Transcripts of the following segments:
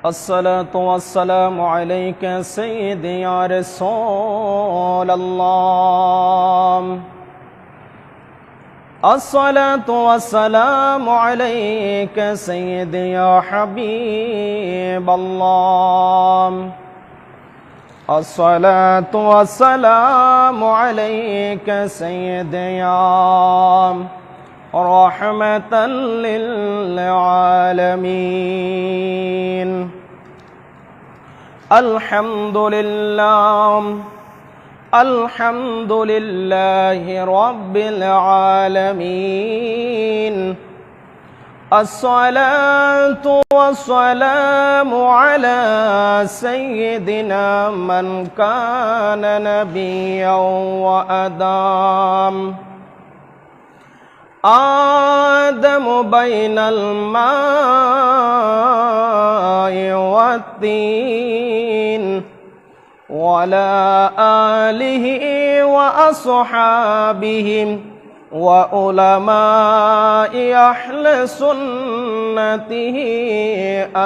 الصلاة والسلام عليك سيدي يا رسول الله. الصلاة والسلام عليك سيدي يا حبيب الله. الصلاة والسلام عليك سيدي يا رحمة للعالمين. الحمد لله الحمد لله رب العالمين. الصلاة والسلام على سيدنا من كان نبيا وأدم آدم بين الماء والطين وعلى آله وأصحابه وعلماء أهل سنته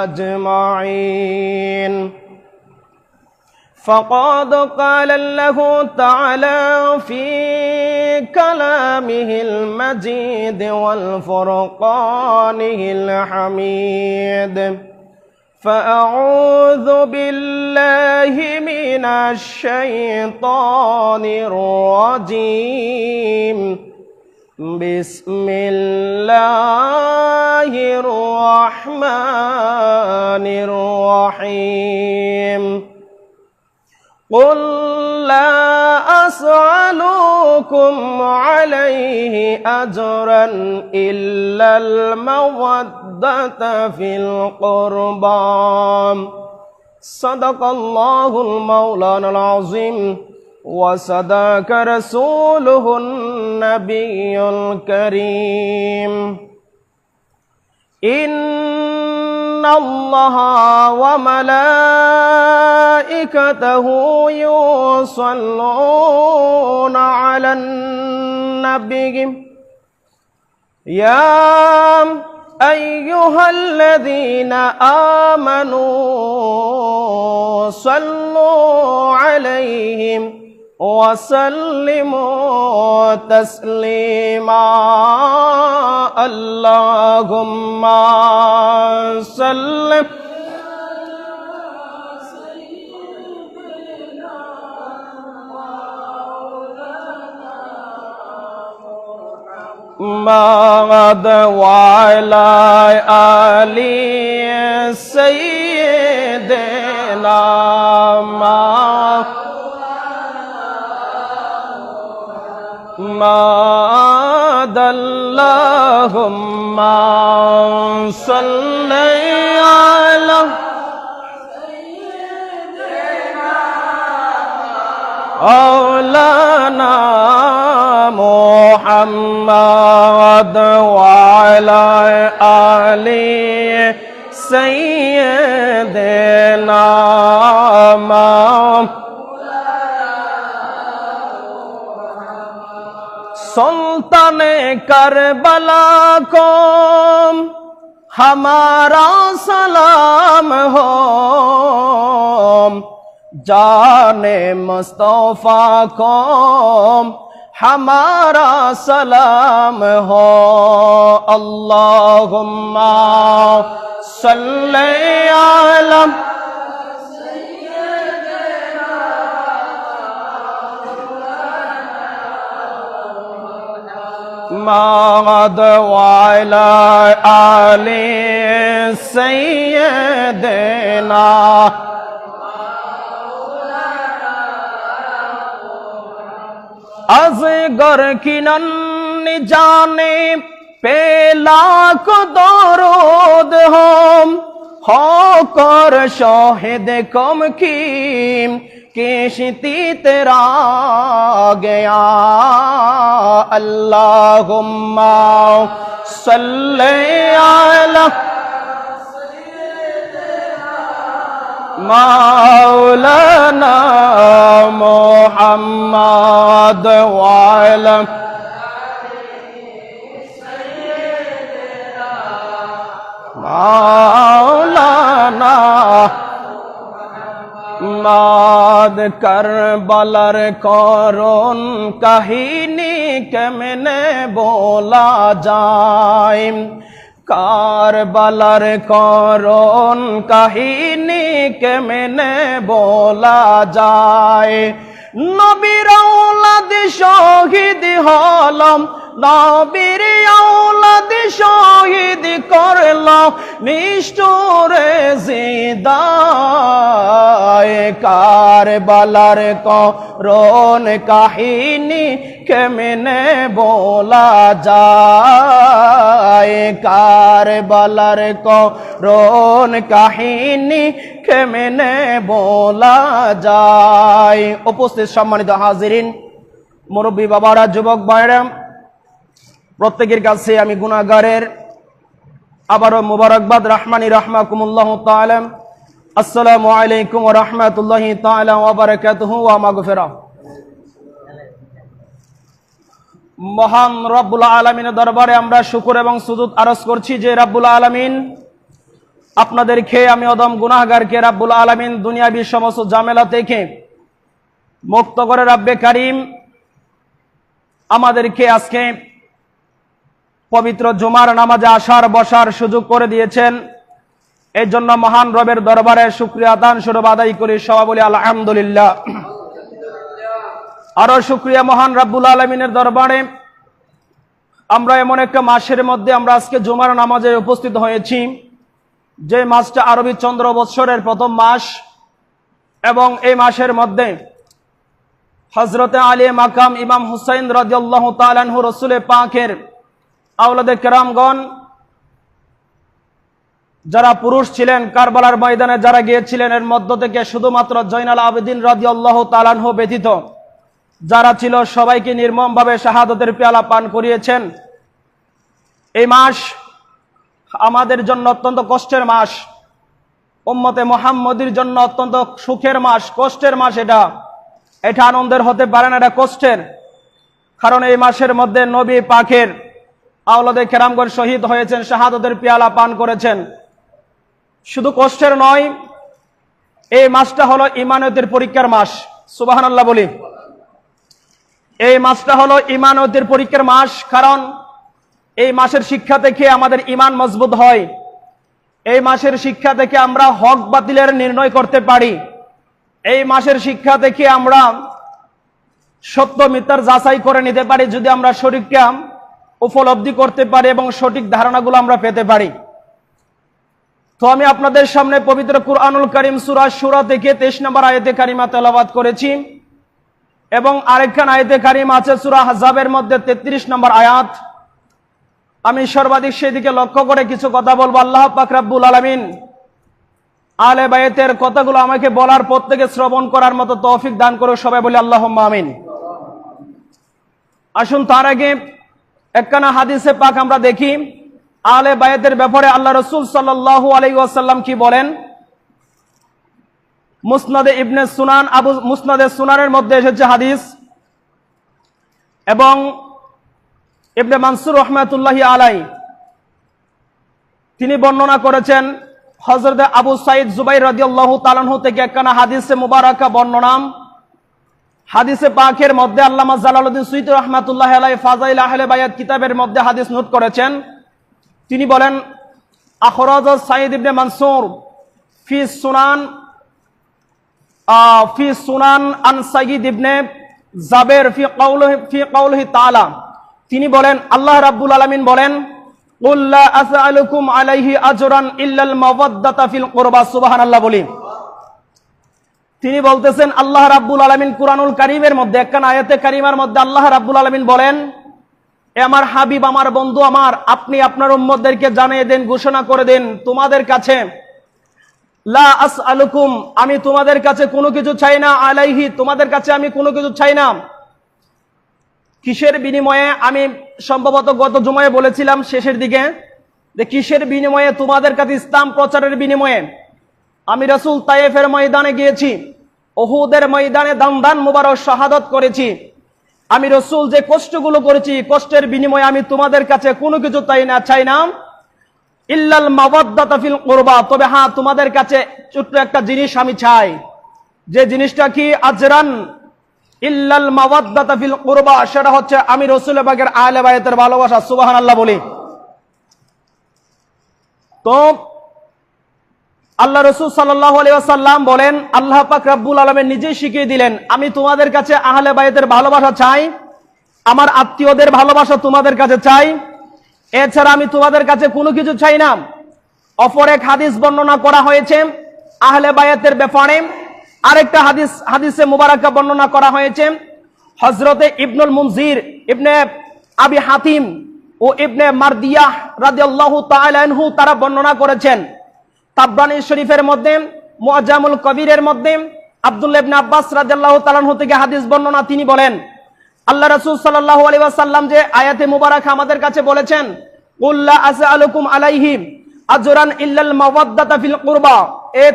أجمعين. فقد قال الله تعالى في كلامه المجيد والفرقانه الحميد: فأعوذ بالله من الشيطان الرجيم. بسم الله الرحمن الرحيم. قل لا أسألكم عليه أجرا إلا المودة في القربى. صدق الله المولانا العظيم وصدق رسوله النبي الكريم. إن الله وملائكته يصلون على النبي يا أيها الذين آمنوا صلوا عليهم وسلموا تسليما. اللهم صل محمد وعلى آل سيدنا محمد. اللهم صل على مولانا محمد وعلى آل سيدنا सुल्तान Karbala को हमारा सलाम हो, जाने मुस्तफा को हमारा सलाम हो। अल्लाहुम्मा सल्ले अला محمد وعلى آل سيدنا अज़गर की नन्ही जाने पे लाख दरूद हो कर शाहिद कम की किश्ती तेरा गया। अल्लाहुम्मा सल्ले अला मौलाना मुहम्मद वाला मौलाना মোহাম্মদ কারবালার করুণ কাহিনী কেমনে বলা যায়, কারবালার করুণ কাহিনী কেমনে বলা যায়। নবীর আওলাদ শহীদ হলাম, নবীর আওলাদ শহীদ করল নিষ্ঠুরে জিদায়। কারবালার করুণ কাহিনী কেমনে বলা যায়, কারবালার করুণ কাহিনী কেমনে বলা যায়। উপস্থিত সম্মানিত হাজিরিন, মুরব্বী বাবারা, যুবক ভাইরা, প্রত্যেকের কাছে আমি গুনাহগারের আবারও মুবারকবাদ, রাহমানি রাহমাকুমুল্লাহ তাআলা। আসসালামু আলাইকুম ওয়া রাহমাতুল্লাহি তাআলা ওয়া বারাকাতুহু ওয়া মাগফিরাহ। মহান রব্বুল আলামিনের দরবারে আমরা শুকর এবং সুজুদ আরজ করছি যে রব্বুল আলামিন আপনাদেরকে, আমি অদম গুনাহগারকে রব্বুল আলামিন দুনিয়াবী সমস্ত ঝামেলা থেকে মুক্ত করে রব্বে কারীম আমাদেরকে আজকে পবিত্র জুমার নামাজে আসার বসার সুযোগ করে দিয়েছেন। এই জন্য মহান রবের দরবারে শুকরিয়া আদান স্বরূপ আদায় করি, সবাই বলি আলহামদুলিল্লাহ। আরো শুকরিয়া মহান রব্বুল আলামিনের দরবারে, আমরা এমন একটা মাসের মধ্যে আমরা আজকে জুমার নামাজে উপস্থিত হয়েছি, যে মাসটা আরবি চন্দ্র বৎসরের প্রথম মাস, এবং এই মাসের মধ্যে হযরতে আলী মাকাম ইমাম হুসাইন রাদিয়াল্লাহু তাআলা আনহু রাসূলে পাকের আওলাদে কেরামগণ যারা পুরুষ ছিলেন, কারবালার ময়দানে যারা গিয়েছিলেন, এর মধ্য থেকে শুধুমাত্র জয়নাল আবেদিন রাদিয়াল্লাহু তাআলা আনহু ব্যতীত যারা ছিল সবাইকে নির্মমভাবে শাহাদতের পেয়ালা পান করিয়েছেন। এই মাস আমাদের জন্য অত্যন্ত কষ্টের মাস, উম্মতে মুহাম্মদীর জন্য অত্যন্ত সুখের মাস, কষ্টের মাস। এটা আনন্দের হতে পারে না, এটা কষ্টের। কারণ এই মাসের মধ্যে নবী পাকের আওলাদে কেরামগণ শহীদ হয়েছেন, শাহাদতের পেয়ালা পান করেছেন। শুধু কষ্টের নয়, এই মাসটা হলো ইমানতের পরীক্ষার মাস। সুবহানাল্লাহ বলি। এই মাসটা হলো ইমানতের পরীক্ষার মাস, কারণ এই মাসের শিক্ষা থেকে আমাদের ইমান মজবুত হয়। এই মাসের শিক্ষা থেকে আমরা হক বাতিলের নির্ণয় করতে পারি। এই মাসের শিক্ষা থেকে আমরা সত্য মিথ্যার যাচাই করে নিতে পারি, যদি আমরা সঠিকটা উপলব্ধি করতে পারি এবং সঠিক ধারণাগুলো আমরা পেতে পারি। তো আমি আপনাদের সামনে পবিত্র কুরআনুল কারীম সূরা শুরা থেকে 23 নম্বর আয়াতে কারিমা তেলাওয়াত করেছি, এবং আরেকখান আয়াতে কারিমা আছে সূরা আহজাবের মধ্যে 33 নম্বর আয়াত। আমি সর্বাধিক সেদিকে লক্ষ্য করে কিছু কথা বলবো। আল্লাহ পাক রব্বুল আলামিন আলে বাইতের কথাগুলো আমাকে বলার পর থেকে শ্রবণ করার মতো তৌফিক দান করো, সবাই বলি আল্লাহুম্মা আমিন। আসুন তার আগে একখানা হাদিসে পাক আমরা দেখি আলে বাইতের ব্যাপারে আল্লাহ রাসূল সাল্লাল্লাহু আলাইহি ওয়াসাল্লাম কি বলেন। মুসনাদে ইবনে সুনান, মুসনাদে সুনানের মধ্যে এসেছে হাদিস, এবং ইবনে মানসুর রহমাতুল্লাহি আলাইহি তিনি বর্ণনা করেছেন হযরত আবু সাঈদ জুবাইর রাদিয়াল্লাহু তাআলা আনহু থেকে একখানা হাদিসে মুবারাকা বর্ণনা। হাদিসে পাকের মধ্যে আল্লামা জালালউদ্দিন সুয়ুতী রাহমাতুল্লাহি আলাইহি ফাযাইল আহলে বাইত কিতাবের মধ্যে হাদিস নোট করেছেন। তিনি বলেন, আখরাজ সাঈদ ইবনে মানসুর ফি সুনান আন সাঈদ ইবনে জাবের ফি কাউলিহি তাআলা। তিনি বলেন, আল্লাহ রাব্বুল আলামিন বলেন, কুল লা আসআলুকুম আলাইহি আজরান ইল্লাল মাওয়াদ্দাতা ফিল কুরবা। সুবহানাল্লাহ বলি। তিনি বলতেছেন, আল্লাহ রাব্বুল আলামিন কুরআনুল কারীমের মধ্যে একখানা আয়াতে কারিমার মধ্যে আল্লাহ রাব্বুল আলামিন বলেন, এ আমার হাবিব, আমার বন্ধু আমার, আপনি আপনার উম্মতদেরকে জানিয়ে দেন, ঘোষণা করে দেন, তোমাদের কাছে লা আসআলুকুম, আমি তোমাদের কাছে কোনো কিছু চাই না, আলাইহি, তোমাদের কাছে আমি কোনো কিছু চাই না। কিসের বিনিময়ে? আমি সম্ভবত গত জুমায় বলেছিলাম শেষের দিকে, যে কিসের বিনিময়ে? তোমাদের কাছে ইসলাম প্রচারের বিনিময়ে। আমি রাসূল তায়েফের ময়দানে গিয়েছি, উহুদের ময়দানে দান মুবারক শাহাদাত করেছি। আমি রাসূল যে কষ্টগুলো করেছি, কষ্টের বিনিময়ে আমি তোমাদের কাছে কোনো কিছু চাই না ইল্লাল মাওয়াদ্দাতা ফিল কুরবা, তবে হ্যাঁ, তোমাদের কাছে ছোট্ট একটা জিনিস আমি চাই। যে জিনিসটা কি আজরান ইল্লাল মাওয়াদ্দাতা ফিল কুরবা, সেটা হচ্ছে আমি রাসূল পাকের আহলে বায়াতের ভালোবাসা। সুবহানাল্লাহ বলি। তো আল্লাহ রাসূল সাল্লাল্লাহু আলাইহি ওয়াসাল্লাম বলেন, আল্লাহ পাক রব্বুল আলামিন নিজেই শিখিয়ে দিলেন, আমি তোমাদের কাছে আহলে বায়াতের ভালোবাসা চাই, আমার আত্মীয়দের ভালোবাসা তোমাদের কাছে চাই, এছাড়া আমি তোমাদের কাছে কোনো কিছু চাই না। অপর এক হাদিস বর্ণনা করা হয়েছে আহলে বায়াতের ব্যাপারে। আরেকটা হাদিসে মুবারাকা বর্ণনা করা হয়েছে হযরতে ইবনুল মুনজির, ইবনে আবি হাতিম ও ইবনে মারদিয়াহ রাদিয়াল্লাহু তাআলা আনহু তারা বর্ণনা করেছেন। তাবরানী শরীফের মধ্যে, মুআজ্জামুল কবিরের মধ্যে আব্দুল্লাহ ইবনে আব্বাস রাদিয়াল্লাহু তাআলা আনহু থেকে হাদিস বর্ণনা, তিনি বলেন আল্লাহ রাসূল সাল্লাল্লাহু আলাইহি ওয়াসাল্লাম যে আয়াতে মুবারাকা আমাদের কাছে বলেছেন, কুল লা আসআলুকুম আলাইহি আজরান ইল্লাল মাওয়াদ্দাতা ফিল কুরবা,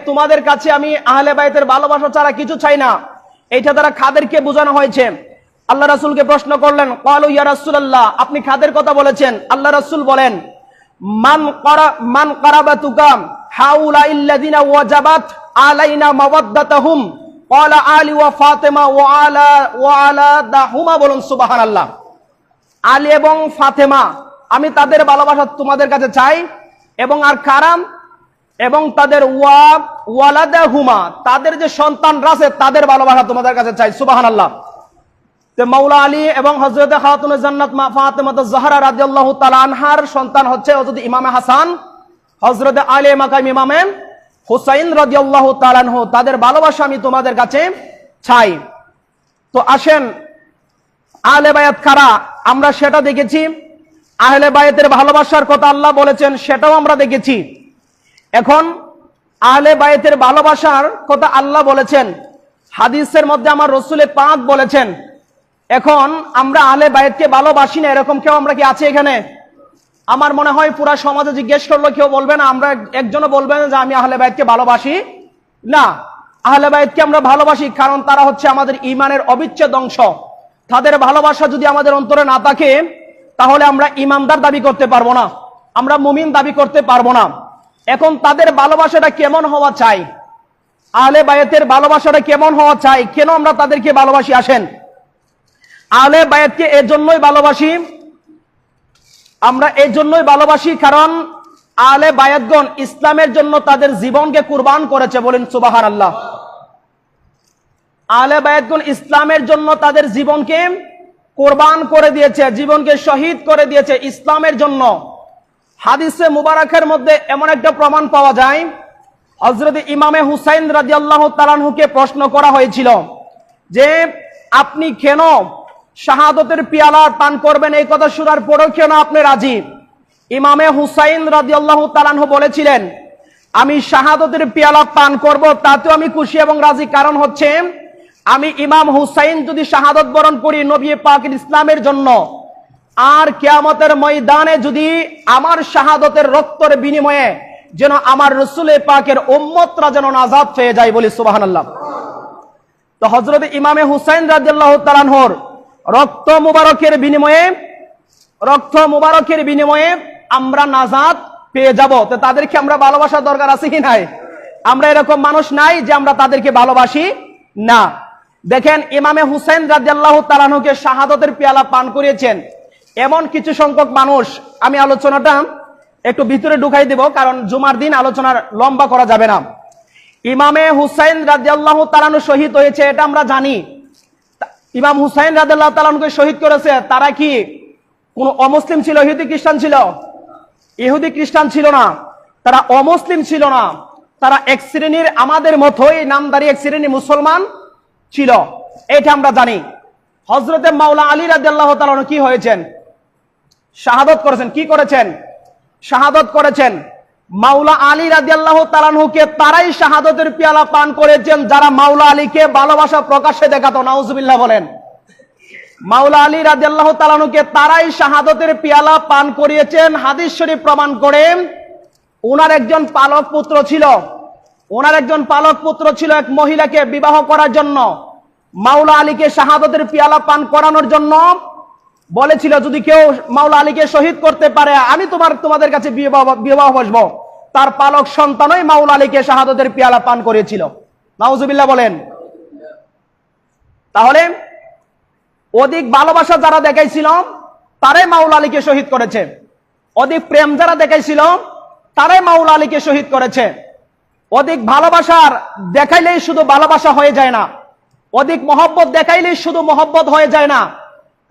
তোমাদের কাছে আমি আহলে বায়াতের ভালোবাসা ছাড়া কিছু চাই না। এইটা দ্বারা খাদেরকে বোঝানো হয়েছে। আল্লাহ রাসূলকে প্রশ্ন করলেন, ক্বালু ইয়া রাসূলুল্লাহ, আপনি খাদের কথা বলেছেন। আল্লাহ রাসূল বলেন, মান কারাবাতুকা হাউলা ইল্লাযিনা ওয়াজাবাত আলাইনা মাওয়াদ্দাতুহুম ক্বালা আলী ওয়া ফাতেমা ওয়া আলা দাহুমা, বলুন সুবহানাল্লাহ। আলী এবং ফাতেমা, আমি তাদের ভালোবাসা তোমাদের কাছে চাই, এবং আর কারাম এবং তাদের ওয়ালাদাহুমা, তাদের যে সন্তানরা আছে তাদের ভালোবাসা তোমাদের কাছে চাই। সুবহানাল্লাহ। তো মাওলা আলী এবং হযরতে খাতুনে জান্নাত মা ফাতেমাতুজ জাহরা রাদিয়াল্লাহু তাআলা আনহার সন্তান হচ্ছে হযরত ইমামে হাসান, হযরতে আলী মাকাম ইমামে হুসাইন রাদিয়াল্লাহু তাআলা আনহু, তাদের ভালোবাসা আমি তোমাদের কাছে চাই। তো আসেন, আহলে বায়াত কারা আমরা সেটা দেখেছি, আহলে বায়াতের ভালোবাসার কথা আল্লাহ বলেছেন সেটাও আমরা দেখেছি। এখন আহলে বায়াতের ভালোবাসার কথা আল্লাহ বলেছেন, হাদিসের মধ্যে আমার রাসূল পাক বলেছেন। এখন আমরা আহলে বায়াতকে ভালোবাসি না এরকম কেউ আমরা কি আছে এখানে? আমার মনে হয় পুরা সমাজে জিজ্ঞেস করলে কেউ বলবে না, আমরা একজনও বলবে না যে আমি আহলে বায়াতকে ভালোবাসি না। আহলে বায়াতকে আমরা ভালোবাসি কারণ তারা হচ্ছে আমাদের ঈমানের অবিচ্ছেদ্য অংশ। তাদের ভালোবাসা যদি আমাদের অন্তরে না থাকে তাহলে আমরা ঈমানদার দাবি করতে পারবো না, আমরা মুমিন দাবি করতে পারবো না। এখন তাদের ভালোবাসাটা কেমন হওয়া চাই, আহলে বায়াতের ভালোবাসাটা কেমন হওয়া চাই, কেন আমরা তাদেরকে ভালোবাসি? আসেন, আহলে বায়াতকে এজন্যই ভালোবাসি, আমরা এজন্যই ভালোবাসি কারণ আহলে বায়াতগণ ইসলামের জন্য তাদের জীবনকে কুরবান করেছে। বলেন সুবহানাল্লাহ। আহলে বায়াতগণ ইসলামের জন্য তাদের জীবনকে কুরবান করে দিয়েছে, জীবনকে শহীদ করে দিয়েছে ইসলামের জন্য। হাদিসে মুবারাকের মধ্যে এমন একটা প্রমাণ পাওয়া যায়, হযরত ইমামে হুসাইন রাদিয়াল্লাহু তাআলা আনহুকে প্রশ্ন করা হয়েছিল যে আপনি কেন শাহাদতের পেয়ালা পান করবেন, এই কথা শোনার পরেও কেন আপনি রাজি? ইমামে হুসাইন রাদিয়াল্লাহু তাআলা আনহু বলেছিলেন, আমি শাহাদতের পেয়ালা পান করব তাতেও আমি খুশি এবং রাজি, কারণ হচ্ছে আমি ইমাম হুসাইন যদি শাহাদত বরণ করি নবী পাকের ইসলামের জন্য, আর কিয়ামতের ময়দানে যদি আমার শাহাদতের রক্তের বিনিময়ে যেন আমার রাসূল পাকের উম্মতরা যেন নাজাত পেয়ে যায়। বলি সুবহানাল্লাহ। তো হযরত ইমামে হুসাইন রাদিয়াল্লাহু তাআলা আনহুর রক্ত মুবারকের বিনিময়ে আমরা নাজাত পেয়ে যাব। তো তাদেরকে আমরা ভালোবাসার দরকার আছে কি নাই? আমরা এরকম মানুষ নাই যে আমরা তাদেরকে ভালোবাসি না। দেখেন, ইমামে হুসাইন রাদিয়াল্লাহু তাআলা আনহুকে শাহাদতের পেয়ালা পান করিয়েছেন এমন কিছু সংখ্যক মানুষ। আমি আলোচনাটা একটু ভিতরে ঢুকাই দেব কারণ জুমার দিন আলোচনার লম্বা করা যাবে না। ইমামে হুসাইন রাদিয়াল্লাহু তাআলা আনহু শহীদ হয়েছে এটা আমরা জানি। ইমাম হুসাইন রাদিয়াল্লাহু তাআলা আনহুকে শহীদ করেছে তারা কি কোন অমুসলিম ছিল? ইহুদি খ্রিস্টান ছিল? ইহুদি খ্রিস্টান ছিল না, তারা অমুসলিম ছিল না, তারা এক শ্রেণীর আমাদের মতোই নামদারি এক শ্রেণীর মুসলমান ছিল, এটা আমরা জানি। হযরতে মাওলা আলী রাদিয়াল্লাহু তাআলা আনহু কি হয়েছেন? শাহাদত করেছেন। কি করেছেন? শাহাদত করেছেন। মাওলা আলী রাদিয়াল্লাহু তাআলা আনহুকে তারাই শাহাদতের পেয়ালা পান করেছেন যারা মাওলা আলীকে ভালোবাসা প্রকাশ্যে দেখাতো। নাউজুবিল্লাহ বলেন। মাওলা আলী রাদিয়াল্লাহু তাআলা আনহুকে তারাই শাহাদতের পেয়ালা পান করিয়েছেন। হাদিস শরীফ প্রমাণ করে ওনার একজন পালক পুত্র ছিল এক মহিলাকে বিবাহ করার জন্য মাওলা আলীকে শাহাদতের পেয়ালা পান করানোর জন্য বলেছিল, যদি কেউ মাওলা আলীকে শহীদ করতে পারে আমি তোমাদের কাছে বিবাহ বসবো। তার পালক সন্তানই মাওলা আলীকে শাহাদতের পেয়ালা পান করেছিল। নাউজুবিল্লাহ বলেন। তাহলে অধিক ভালোবাসা যারা দেখাইছিল তারাই মাওলা আলীকে শহীদ করেছে, অধিক প্রেম যারা দেখাইছিল তারাই মাওলা আলীকে শহীদ করেছে। অধিক ভালোবাসার দেখাইলেই শুধু ভালোবাসা হয়ে যায় না, অধিক মহব্বত দেখাইলেই শুধু মহব্বত হয়ে যায় না,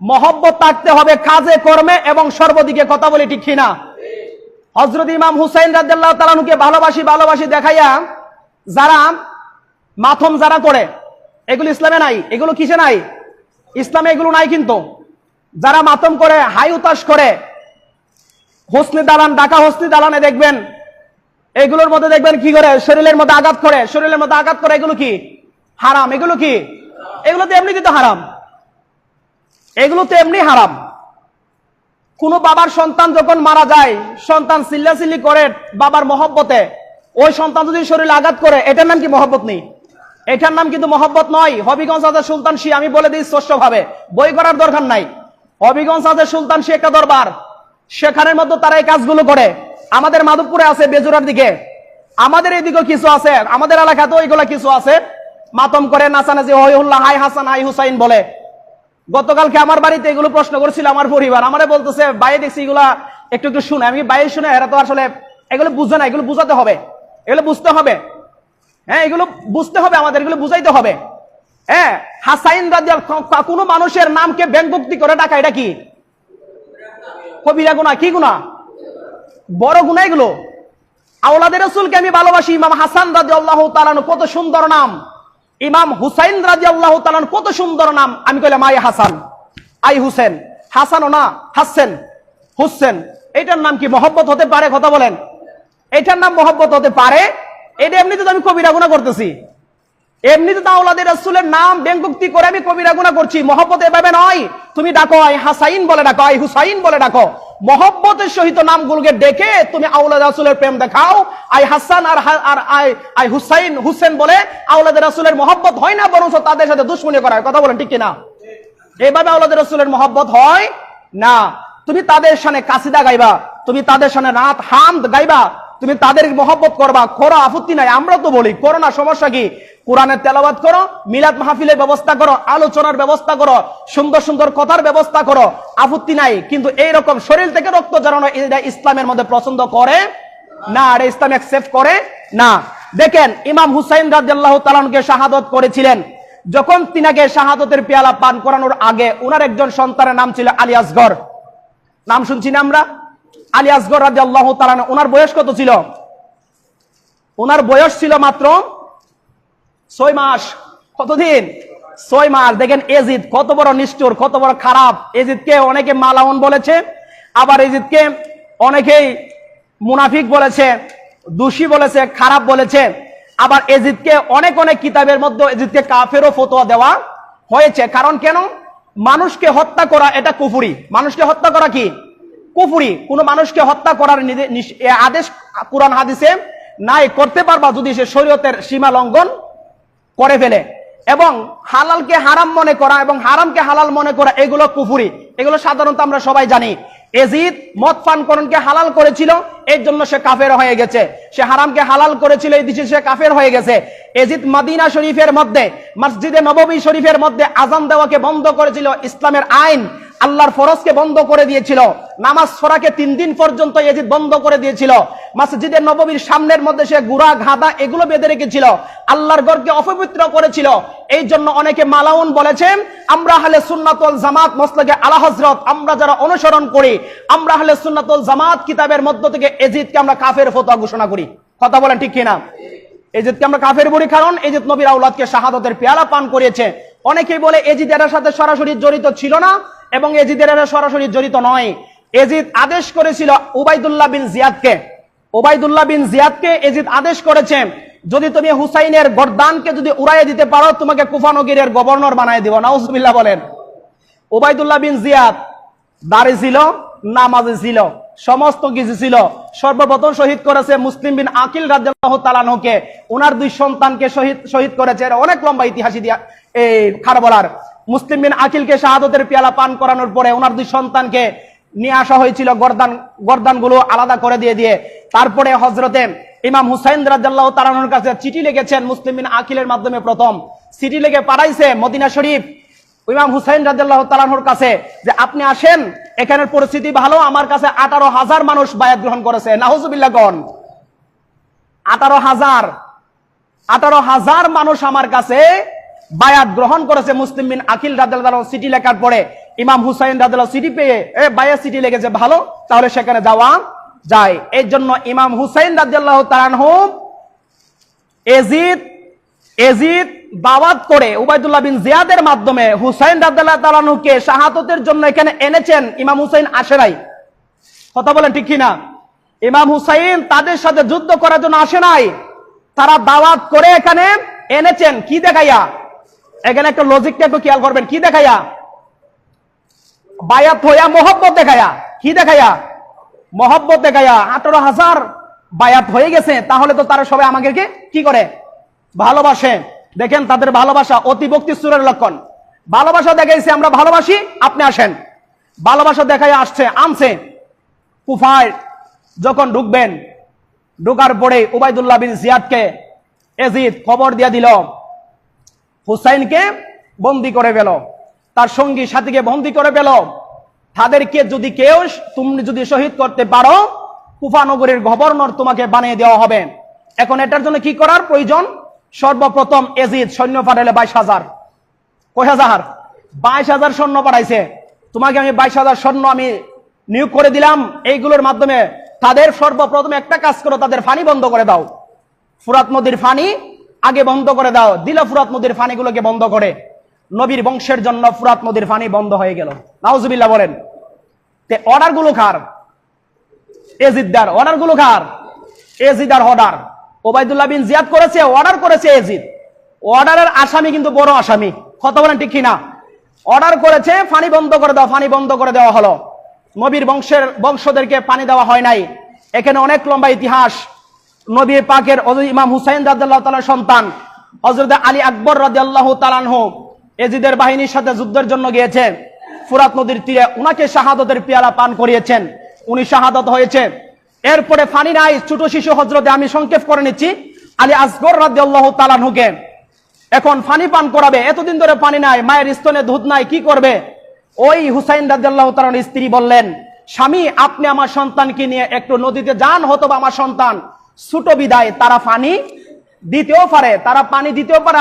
মহব্বত থাকতে হবে কাজে কর্মে এবং সর্বদিকে। কথা বলি ঠিক কিনা? হযরত ইমাম হুসাইন রাদিয়াল্লাহু তাআলা আনহুকে ভালোবাসি ভালোবাসি দেখাইয়া যারা মাথম যারা করে, এগুলো ইসলামে নাই। এগুলো কিসে নাই? ইসলামে এগুলো নাই। কিন্তু যারা মাতম করে, হাই উতাস করে, হোসনি দালান, ঢাকা হোসনি দালানে দেখবেন এগুলোর মধ্যে দেখবেন কি করে, শরীরের মধ্যে আঘাত করে, শরীরের মধ্যে আঘাত করে। এগুলো কি? হারাম। এগুলো কি? এগুলো তো এমনি তো হারাম, এগুলো তো এমনি হারাম। কোন বাবার সন্তান যখন মারা যায়, সন্তান চিল্লাচিল্লি করে বাবার মহব্বতে, ওই সন্তান যদি শরীরে আঘাত করে, এটার নাম কি মহব্বত নেই? এটার নাম কিন্তু মহব্বত নয়। হবিগঞ্জ হাজার সুলতান শি, আমি বলে দিই স্পষ্টভাবে, বই করার দরকার নাই। হবিগঞ্জ হাজার সুলতান শি একটা দরবার, সেখানের মধ্যে তারা এই কাজগুলো করে। আমাদের মাধবপুরে আছে, বেজুরার দিকে, আমাদের এদিকেও কিছু আছে, আমাদের এলাকাতেও এইগুলা কিছু আছে। মাতম করে, নাচানাচি, হইহুল্লাহ, হাই হাসান হাই হুসাইন বলে। গতকালকে আমার বাড়িতে এগুলো প্রশ্ন করছিল আমার পরিবার, আমারে বলতেছে বাইরে দেখছি এগুলা একটু একটু শুনে। আমি বাইরে শুনে, এরা তো আসলে এগুলো বুঝে না, এগুলো বুঝাতে হবে, এগুলো বুঝতে হবে। হ্যাঁ, এগুলো বুঝতে হবে আমাদের, এগুলো বুঝাইতে হবে। হ্যাঁ, হাসাইন রাদিয়াল্লাহু, কোন মানুষের নামকে ব্যঙ্গোক্তি করে ডাকা, এটা কি? কবিরা গুনাহ। কি গুনাহ? বড় গুনাহ এগুলো। আওলাদে রাসূলকে আমি ভালোবাসি। ইমাম হাসান রাদিয়াল্লাহু তাআলা আনহু কত সুন্দর নাম, ইমাম হুসাইন রাদিয়াল্লাহু তাআলা আনহু কত সুন্দর নাম। আমি কইলাম আই হাসান, আই হুসেন। হাসানও না, হাসেন, হুসেন। এটার নাম কি মহব্বত হতে পারে? কথা বলেন, এটার নাম মহব্বত হতে পারে? এটা এমনিতে তো আমি কবিরা গুনাহ করতেছি, এমনিতে তো আওলাদে রাসূলের নাম ব্যঙ্গোক্তি করে আমি কবিরা গুনাহ করছি। মহব্বত এভাবে নয়। তুমি ডাকো আই হাসাইন বলে ডাকো, আই হুসাইন বলে ডাকো। মহব্বতের সহিত নামগুলোকে ডেকে তুমি আওলাদে রাসূলের প্রেম দেখাও। আই হাসান আর আই হুসাইন, হুসেন বলে আওলাদে রাসূলের মহব্বত হয় না, বরং তাদের সাথে দুশমনি করা হয়। কথা বলেন ঠিক কিনা? এইভাবে আওলাদে রাসূলের মহব্বত হয় না। তুমি তাদের সামনে কাসিদা গাইবা, তুমি তাদের সামনে নাত হামদ গাইবা, তুমি তাদের মহব্বত করবা, করো, আপত্তি নাই। আমরা তো বলি করো না, সমস্যা কি? কোরআনের তেলাওয়াত করো, মিলাদ মাহফিলের ব্যবস্থা করো, আলোচনার ব্যবস্থা করো, সুন্দর সুন্দর কথার ব্যবস্থা করো, আপত্তি নাই। কিন্তু এইরকম শরীর থেকে রক্ত ঝরানো, এটা ইসলামের মধ্যে পছন্দ করে না, এটা ইসলাম অ্যাকসেপ্ট করে না। দেখেন, ইমাম হুসাইন রাদিয়াল্লাহু তাআলা আনহুকে শাহাদাত করেছিলেন। যখন তিনাকে শাহাদাতের পেয়ালা পান করানোর আগে ওনার একজন সন্তানের নাম ছিল আলী আসগর। নাম শুনছি না আমরা? আলী আসগর রাদিয়াল্লাহু তাআলা আনহু। ওনার বয়স কত ছিল? ওনার বয়স ছিল মাত্র 6 মাস। কতদিন? 6 মাস। দেখেন এজিদ কত বড় নিষ্ঠুর, কত বড় খারাপ। এজিদকে অনেকে মালাউন বলেছে, আবার এজিদকে অনেকেই মুনাফিক বলেছে, দোষী বলেছে, খারাপ বলেছে। আবার এজিদকে অনেক অনেক কিতাবের মধ্যে এজিদকে কাফেরও ফতোয়া দেওয়া হয়েছে। কারণ কেন? মানুষকে হত্যা করা এটা কুফরি। মানুষকে হত্যা করা কি? কুফরি। কোন মানুষকে হত্যা করার আদেশ কুরআন হাদিসে নাই। করতে পারবা যদি সে শরীয়তের সীমা লঙ্ঘন করে ফেলে। এবং হালালকে হারাম মনে করা এবং হারামকে হালাল মনে করা, এগুলো কুফরি। এগুলো সাধারণত আমরা সবাই জানি। এজিদ মদ পান করণকে হালাল করেছিল, এর জন্য সে কাফের হয়ে গেছে। সে হারামকে হালাল করেছিল, এই দেশে সে কাফের হয়ে গেছে। এজিদ মদিনা শরীফের মধ্যে, মসজিদে নববী শরীফের মধ্যে আজান দেওয়াকে বন্ধ করেছিল। ইসলামের আইন, আল্লাহর ফরজকে বন্ধ করে দিয়েছিল। নামাজ পড়াকে 3 দিন পর্যন্ত এজিদ বন্ধ করে দিয়েছিল। মসজিদে নববীর সামনের মধ্যে সে গুড়া গাদা এগুলো বেঁধে রেখেছিল, আল্লাহর ঘরকে অপবিত্র করেছিল। এই জন্য অনেকে মালাউন বলেছেন। আমরা আহলে সুন্নাত ওয়াল জামাত মাসলাকে আলা হযরত, আমরা যারা অনুসরণ করি, আমরা আহলে সুন্নাত ওয়াল জামাত কিতাবের মধ্য থেকে এজিদকে আমরা কাফের ফতোয়া ঘোষণা করি। কথা বলেন ঠিক কিনা? এজিদকে আমরা কাফের বলি কারণ এজিদ নবীর আওলাদকে শাহাদাতের পেয়ালা পান করিয়েছে। অনেকেই বলে এজিদ এর সাথে সরাসরি জড়িত ছিল না এবং এজিদের সরাসরি জড়িত নয়। এজিদ আদেশ করেছিল উবাইদুল্লাহ বিন জিয়াদকে, উবাইদুল্লাহ বিন জিয়াদকে এজিদ আদেশ করেছে, যদি তুমি হুসাইনের গর্দানকে যদি উড়াইয়ে দিতে পারো, তোমাকে কুফা নগরীর গভর্নর বানায় দিব। নাউজুবিল্লাহ বলেন। উবাইদুল্লাহ বিন জিয়াদ দাড়ি ছিল, নামাজি ছিল, সমস্ত কিছু ছিল। সর্বপ্রথম শহীদ করেছে মুসলিম বিন আকিল রাদিয়াল্লাহু তাআলা আনহুকে। ওনার 2 সন্তানকে শহীদ করেছে। অনেক লম্বা ইতিহাস এই কারবালার। মুসলিম বিন আকিলকে শাহাদাতের পেয়ালা পান করানোর পরে ওনার 2 সন্তানকে নিয়ে আসা হয়েছিল, গর্দানগুলো আলাদা করে দিয়ে। তারপরে হযরতে ইমাম হুসাইন রাদিয়াল্লাহু তাআলা আনহুর কাছে চিঠি লিখেছেন মুসলিম বিন আকিলের মাধ্যমে প্রথম। চিঠি লিখে পাঠাইছে মদিনা শরীফ ইমাম হুসাইন রাদিয়াল্লাহু তাআলা আনহুর কাছে যে আপনি আসেন, এখানের পরিস্থিতি ভালো, আমার কাছে 18,000 মানুষ বায়াত গ্রহণ করেছে। নাউজুবিল্লাহ কোন 18,000 মানুষ আমার কাছে বায়াত গ্রহণ করেছে। মুসলিম বিন আকিল রাদিয়াল্লাহু তাআলা চিঠি লেখার পরে ইমাম হুসাইন রাদিয়াল্লাহু চিঠি পেয়ে বায়াত চিঠি লিখেছে ভালো, তাহলে সেখানে যাওয়া যায়। এই জন্য ইমাম হুসাইন রাদিয়াল্লাহু তাআলা আনহু এজিদ দাওয়াত করে উবাইদুল্লাহ বিন জিয়াদের মাধ্যমে হুসাইন রাদিয়াল্লাহু তাআলা আনহুকে শাহাদাতের জন্য এখানে এনেছেন। ইমাম হুসাইন আসে নাই, কথা বলেন ঠিক কিনা? ইমাম হুসাইন তাদের সাথে যুদ্ধ করার জন্য আসে নাই, তারা দাওয়াত করে এখানে এনেছেন। কি দেখাইয়া? এখানে একটা লজিকটা একটু খেয়াল করবেন। কি দেখাইয়া? বায়াত হইয়া মোহব্বত দেখাইয়া। কি দেখাইয়া? মোহব্বত দেখাইয়া। 18,000 বায়াত হয়ে গেছে, তাহলে তো তারা সবাই আমাকে কি করে? ভালোবাসে। দেখেন তাদের ভালোবাসা অতিভক্তি সুরের লক্ষণ। ভালোবাসা দেখাইছে আমরা ভালোবাসি, আপনি আসেন। ভালোবাসা দেখাই আনছে। কুফায় যখন ঢুকবেন, ঢুকার পরে উবাইদুল্লাহ বিন জিয়াদকে এজিদ খবর দিয়ে দিল হুসাইনকে বন্দী করে ফেল, তার সঙ্গী সাথীকে বন্দী করে ফেল। তাদেরকে যদি তুমি যদি শহীদ করতে পারো, কুফা নগরীর গভর্নর তোমাকে বানিয়ে দেওয়া হবে। এখন এটার জন্য কি করার প্রয়োজন? সর্বপ্রথম এজিদ সৈন্য পাঠাইলে 22,000। কয় হাজার? 22,000 সৈন্য পাঠাইছে। তোমাকে আমি 22,000 সৈন্য আমি নিয়োগ করে দিলাম। এইগুলোর মাধ্যমে তাদের সর্বপ্রথম একটা কাজ করো, তাদের পানি বন্ধ করে দাও। ফুরাত নদীর পানি আগে বন্ধ করে দাও। দিল ফুরাত নদীর পানিগুলোকে বন্ধ করে। নবীর বংশের জন্য ফুরাত নদীর পানি বন্ধ হয়ে গেল। নাউজুবিল্লাহ বলেন। তে অর্ডার গুলো কার? এজিদদার। অর্ডার গুলো কার? এজিদার অর্ডার। ওবাইদুল্লাহ বিন জিয়াদ করেছে, অর্ডার করেছে এজিদ। অর্ডারের আসামি কিন্তু বড় আসামি, কথা বলেন ঠিক কিনা? অর্ডার করেছে পানি বন্ধ করে দাও, পানি বন্ধ করে দেওয়া হলো। নবীর বংশদেরকে পানি দেওয়া হয় নাই। এখানে অনেক লম্বা ইতিহাস। নবী পাকের ইমাম হুসাইন রাদিয়াল্লাহু তাআলার সন্তান হযরত আলী আকবর রাদিয়াল্লাহু তাআলা আনহু এজিদের বাহিনীর সাথে যুদ্ধের জন্য গিয়েছে। ফুরাত নদীর তীরে উনাকে শাহাদাতের পেয়ালা পান করিয়েছেন, উনি শাহাদাত হয়েছে। এরপরে পানি নাই, ছোট শিশু হযরতে, আমি সংক্ষেপ করে নিচ্ছি, আলী আসগর রাদিয়াল্লাহু তাআলা আনহুকে এখন পানি পান করাবে। এতদিন ধরে পানি নাই, মায়ের স্তনে দুধ নাই, কি করবে? ওই হুসাইন রাদিয়াল্লাহু তাআলার স্ত্রী বললেন, স্বামী আপনি আমার সন্তানকে নিয়ে একটু নদীতে যান, হয়তোবা আমার সন্তান ছোট বিদায় তারা পানি দিতেও পারে,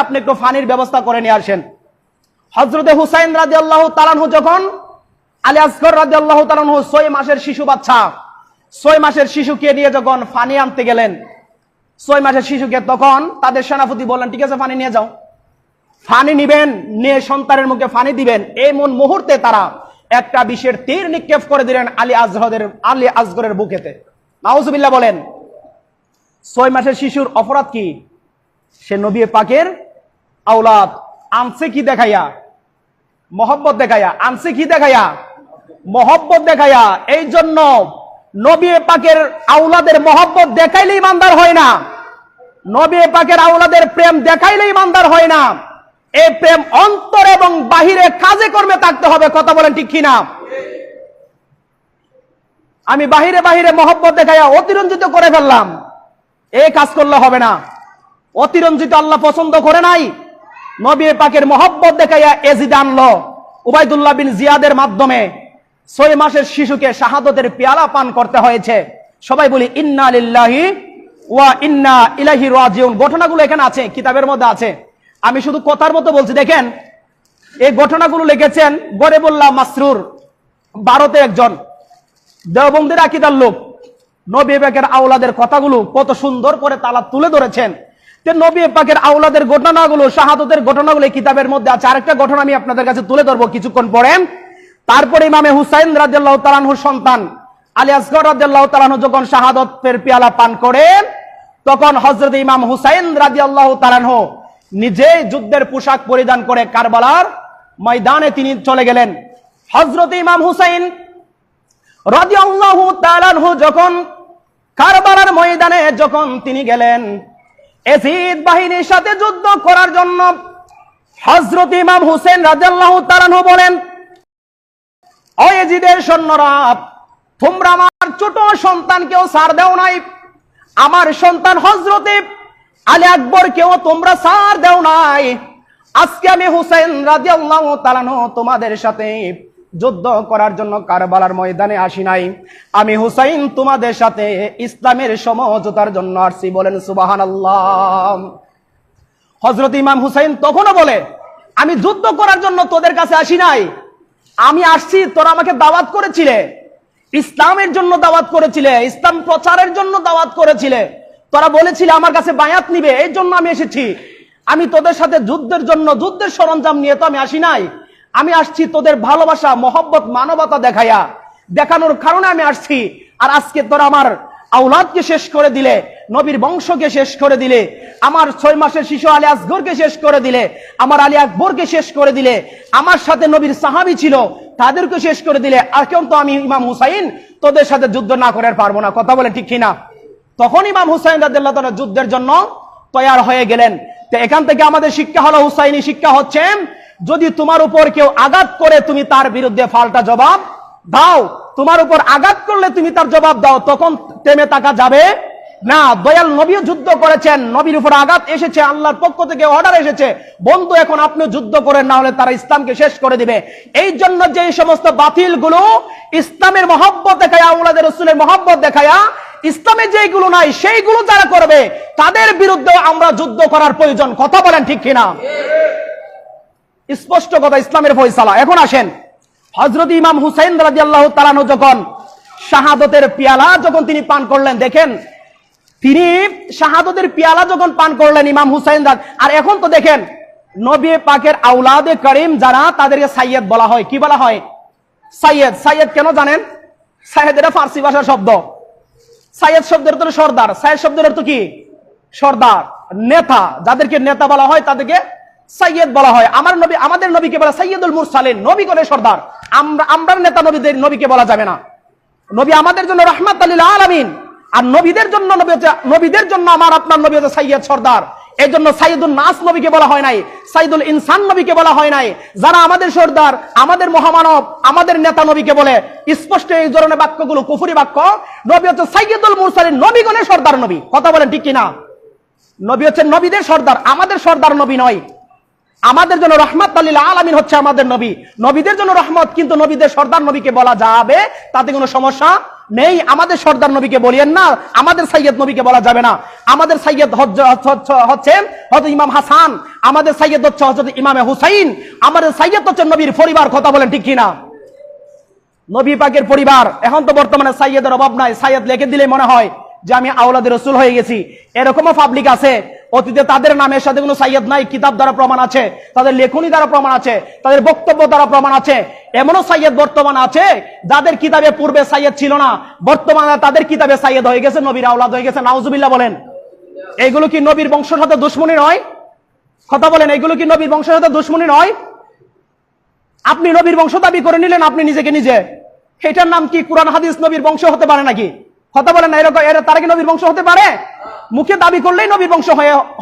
আপনি একটু পানির ব্যবস্থা করে নিয়ে আসেন। হযরতে হুসাইন রাদিয়াল্লাহু তাআলা আনহু যখন আলী আসগর রাদিয়াল্লাহু তাআলা আনহু 6 মাসের শিশু বাচ্চা, 6 মাসের শিশুকে নিয়ে যখন পানি আনতে গেলেন, 6 মাসের শিশুকে, তখন তাদের সেনাপতি বললেন, ঠিক আছে পানি নিয়ে যাও। পানি নিবেন, নিয়ে সন্তানের মুখে পানি দিবেন। এই মুহূর্তে তারা একটা বিষের তীর নিক্ষেপ করে দিলেন আলী আসগরের বুকেতে। নাউজুবিল্লাহ বলেন। 6 মাসের শিশুর অপরাধ কি? সে নবী পাকের আওলাদ। আনছে কি দেখাইয়া? মহব্বত দেখাইয়া। আনছে কি দেখাইয়া? মহব্বত দেখাইয়া। এই জন্য নবী পাকের আওলাদের মহব্বত দেখাইলে ইমানদার হয় না। নবী পাকের আওলাদের প্রেম দেখাইলে ইমানদার হয় না। এই প্রেম অন্তর এবং বাহিরে কাজে কর্মে থাকতে হবে, কথা বলেন ঠিক কিনা? আমি বাহিরে বাহিরে মহব্বত দেখাইয়া অতিরঞ্জিত করে ফেললাম, এই কাজ করলে হবে না। অতিরঞ্জিত আল্লাহ পছন্দ করে নাই। নবী পাকের মহব্বত দেখাইয়া এজিদ আনলো উবাইদুল্লাহ বিন জিয়াদের মাধ্যমে। 6 মাসের শিশুকে শাহাদাতের পেয়ালা পান করতে হয়েছে। সবাই বলি ইন্না লিল্লাহি ওয়া ইন্না ইলাইহি রাজিউন। ঘটনাগুলো এখানে আছে, কিতাবের মধ্যে আছে। আমি শুধু কথার মতো বলছি। দেখেন এই ঘটনাগুলো লিখেছেন গরিবুল্লাহ মাসরুর, ভারতে একজন দেওবন্দির আকীদার লোক। নবী পাকের আওলাদের কথাগুলো কত সুন্দর করে তালা তুলে ধরেছেন। নবী পাকের আওলাদের ঘটনাগুলো, শাহাদাতের ঘটনাগুলো কিতাবের মধ্যে আছে। আরেকটা ঘটনা আমি আপনাদের কাছে তুলে ধরবো কিছুক্ষণ পরে। তারপরে ইমামে হুসাইন রাদিয়াল্লাহু তাআলা আনহুর সন্তান আলী আসগর রাদিয়াল্লাহু তাআলা আনহু যখন শাহাদাতের পেয়ালা পান করেন, তখন হযরত ইমাম হুসাইন রাদিয়াল্লাহু তাআলা আনহু নিজে যুদ্ধের পোশাক পরিধান করে কারবালার ময়দানে তিনি চলে গেলেন। হযরত ইমাম হুসাইন রাদিয়াল্লাহু তাআলা আনহু যখন কারবালার ময়দানে যখন তিনি গেলেন এজিদ বাহিনীর সাথে যুদ্ধ করার জন্য, হযরত ইমাম হুসাইন রাদিয়াল্লাহু তাআলা আনহু বলেন, ও এজিদের সৈন্যরা, তোমরা আমার ছোট সন্তানকেও ছাড় দাও নাই, আমার সন্তান হযরতে আলী আকবরকেও তোমরা ছাড় দাও নাই, আজকে আমি হুসাইন রাদিয়াল্লাহু তাআলা আনহু তোমাদের সাথে যুদ্ধ করার জন্য কারবালার ময়দানে আসি নাই, আমি হুসাইন তোমাদের সাথে ইসলামের সমঝোতার জন্য আসছি। বলেন সুবহানাল্লাহ। হযরত ইমাম হুসাইন তখনও বলে, আমি যুদ্ধ করার জন্য তোদের কাছে আসি নাই, আমি আসছি তোরা আমাকে দাওয়াত করেছিলে, ইসলামের জন্য দাওয়াত করেছিলে, ইসলাম প্রচারের জন্য দাওয়াত করেছিলে, তোরা বলেছিলে আমার কাছে বায়াত নিবে, এই জন্য আমি এসেছি। আমি তোদের সাথে যুদ্ধের জন্য যুদ্ধের সরঞ্জাম নিয়ে তো আমি আসি নাই, আমি আসছি তোদের ভালোবাসা, মহব্বত, মানবতা দেখানোর কারণে আমি আসছি। আর আজকে তোরা আমার আওলাদকে শেষ করে দিলে, নবীর বংশকে শেষ করে দিলে, আমার 6 মাসের শিশু আলী আসগরকে শেষ করে দিলে, আমার আলী আকবরকে শেষ করে দিলে, আমার সাথে নবীর সাহাবী ছিল তাদেরকে শেষ করে দিলে, আর কেউ তো আমি ইমাম হুসাইন তোদের সাথে যুদ্ধ না করে পারবো না। কথা বলে ঠিক কিনা? তখন ইমাম হুসাইন রাদিয়াল্লাহু তাআলা যুদ্ধের জন্য তৈয়ার হয়ে গেলেন। তো এখান থেকে আমাদের শিক্ষা হলো, হুসাইনি শিক্ষা হচ্ছে, যদি তোমার উপর কেউ আঘাত করে তুমি তার বিরুদ্ধে পাল্টা জবাব দাও, তোমার উপর আঘাত করলে তুমি তার জবাব দাও, তখন থেমে থাকা যাবে না। দয়াল নবীও যুদ্ধ করেছেন, নবীর উপর আঘাত এসেছে, আল্লাহর পক্ষ থেকে অর্ডার এসেছে, বন্ধু এখন আপনি যুদ্ধ করেন, না হলে তারা ইসলামকে শেষ করে দিবে। এই জন্য যে সমস্ত বাতিল গুলো ইসলামের মহব্বত দেখায়া, আওলাদের রাসূলের মহব্বত দেখায়া ইসলামে যেগুলো নাই সেইগুলো যারা করবে তাদের বিরুদ্ধে আমরা যুদ্ধ করার প্রয়োজন। কথা বলেন ঠিক কিনা? স্পষ্ট কথা, ইসলামের ফয়সালা। এখন আসেন, হযরত ইমাম হুসাইন রাদিয়াল্লাহু তাআলা আনহু যখন শাহাদতের পেয়ালা যখন তিনি পান করলেন, দেখেন তিনি শাহাদতের পেয়ালা যখন পান করলেন ইমাম হুসাইন, আর এখন তো দেখেন নবী পাকের আওলাদে করিম যারা, তাদেরকে সাইয়্যেদ বলা হয়। কি বলা হয়? সাইয়্যেদ। সাইয়্যেদ কেন জানেন? সাইয়্যেদ এটা ফার্সি ভাষার শব্দ। সাইয়্যেদ শব্দের অর্থ সর্দার। সাইয়্যেদ শব্দের অর্থ কি? সর্দার, নেতা। যাদেরকে নেতা বলা হয় তাদেরকে সাইয়্যেদ বলা হয়। আমাদের নবীকে বলা সাইয়্যিদুল মুরসালিন, নবী করে সর্দার। আমরা নেতা নবীকে বলা যাবে না। নবী আমাদের জন্য রাহমাতাল লিল আলামিন, আর নবীদের জন্য আমার আপনার নবী হচ্ছে সাইয়্যেদ, সর্দার। এই জন্য সাইয়্যিদুন নাস নবীকে বলা হয় নাই, সাইয়্যিদুল ইনসান নবীকে বলা হয় নাই। যারা আমাদের সর্দার, আমাদের মহামানব, আমাদের নেতা নবীকে বলে, স্পষ্ট এই ধরনের বাক্যগুলো কুফরি বাক্য। নবী হচ্ছে সাইয়্যিদুল মুরসালিন, নবীগণের সর্দার নবী। কথা বলেন ঠিক কিনা? নবী হচ্ছে নবীদের সর্দার, আমাদের সর্দার নবী নয়। আমাদের জন্য রাহমাতাল লিল আলামিন হচ্ছে আমাদের নবী, নবীদের জন্য রহমত, কিন্তু নবীদের সর্দার নবীকে বলা যাবে, তাতে কোনো সমস্যা নেই। আমাদের সর্দার নবীকে বলিয়েন না, আমাদের সাইয়্যেদ নবীকে বলা যাবে না। আমাদের সাইয়্যেদ হচ্ছে হযরত ইমাম হাসান, আমাদের সাইয়্যেদ হচ্ছে হযরত ইমাম হুসাইন, আমাদের সাইয়্যেদ হচ্ছে নবীর পরিবার। কথা বলেন ঠিক কিনা? নবী পাকের পরিবার। এখন তো বর্তমানে সাইয়্যেদের অভাব নাই, সাইয়্যেদ লিখে দিলে মনে হয় যে আমি আওলাদের রাসূল হয়ে গেছি। এরকমও পাবলিক আছে, অতীতে তাদের নামের সাথে কোনো সাইয়্যেদ নাই, কিতাব দ্বারা প্রমাণ আছে, তাদের লেখনী দ্বারা প্রমাণ আছে, তাদের বক্তব্য দ্বারা প্রমাণ আছে। এমনও সাইয়্যেদ বর্তমান আছে যাদের কিতাবে পূর্বে সাইয়্যেদ ছিল না, বর্তমানে তাদের কিতাবে সাইয়্যেদ হয়ে গেছে, নবীর আওলাদ হয়ে গেছে। নাউজুবিল্লাহ বলেন। এইগুলো কি নবীর বংশের সাথে দুশমনী নয়? কথা বলেন, এইগুলো কি নবীর বংশের সাথে দুশমনী নয়? আপনি নবীর বংশ দাবি করে নিলেন আপনি নিজেকে নিজে, এটার নাম কি কুরআন হাদিস নবীর বংশ হতে পারে নাকি? কথা বলেন না, এরকম তারা কি নবীর বংশ হতে পারে? মুখে দাবি করলেই নবীর বংশ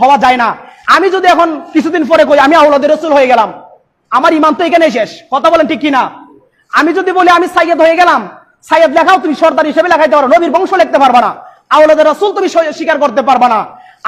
হওয়া যায় না। আমি যদি এখন কিছুদিন পরে কই আমি আওলাদের রাসূল হয়ে গেলাম, আমার ঈমান তো এখানেই শেষ। কথা বলেন ঠিক কিনা? আমি যদি বলি আমি সাইয়্যেদ হয়ে গেলাম, সাইয়্যেদ লেখাও তুমি সর্দার হিসেবে লেখাইতে পারো, নবীর বংশ লিখতে পারবা না। আওলাদের রাসূল তুমি স্বীকার করতে পারবা না।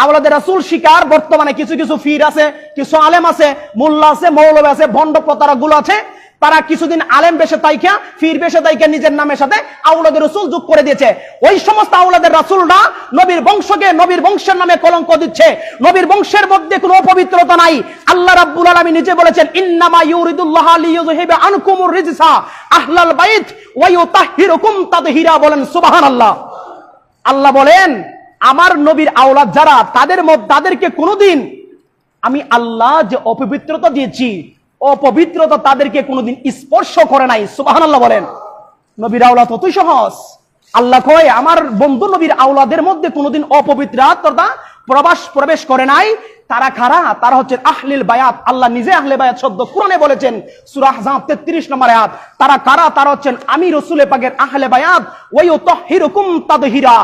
আওলাদের রাসূল স্বীকার বর্তমানে কিছু কিছু ফির আছে, কিছু আলেম আছে, মোল্লা আছে, মৌলবী আছে, ভণ্ড প্রতারকগুলো আছে, তারা কিছুদিন আলেম বেশে তাইকা, ফির বেশে তাইকা নিজের নামের সাথে আওলাদের রাসূল যোগ করে দিয়েছে। ওই সমস্ত আওলাদের রাসূলরা নবীর বংশকে, নবীর বংশের নামে কলঙ্ক দিচ্ছে। নবীর বংশের মধ্যে কোনো অপবিত্রতা নাই। আল্লাহ রাব্বুল আলামিন নিজে বলেছেন, ইন্নামা ইউরিদুল্লাহু লিইয়ুযহিবা আনকুমুর রিজসা আহলাল বাইত ওয়া ইউতাহহিরুকুম তাদহীরা। বলেন সুবহানাল্লাহ। আল্লাহ বলেন আমার নবীর আওলাদ যারা, তাদেরকে কোনোদিন আমি আল্লাহ যে অপবিত্রতা দিয়েছি, অপবিত্রতা তাদেরকে কোনোদিন স্পর্শ করে নাই। সুবহানাল্লাহ বলেন। নবীর আওলাদ অতি সহজ। আল্লাহ কয় আমার বন্ধু নবীর আওলাদের মধ্যে কোনোদিন অপবিত্রতা প্রবেশ করে নাই। তারা কারা? তারা হচ্ছে আহলিল বায়াত। আল্লাহ নিজে আহলে বায়াত শব্দ কোরআনে বলেছেন, সূরা আহজাব 33 নম্বর আয়াত। তারা কারা? তারা হচ্ছেন আমি রাসূলে পাকের আহলে বায়াত, ওয়া ইউতাহহিরুকুম তাদহীরা।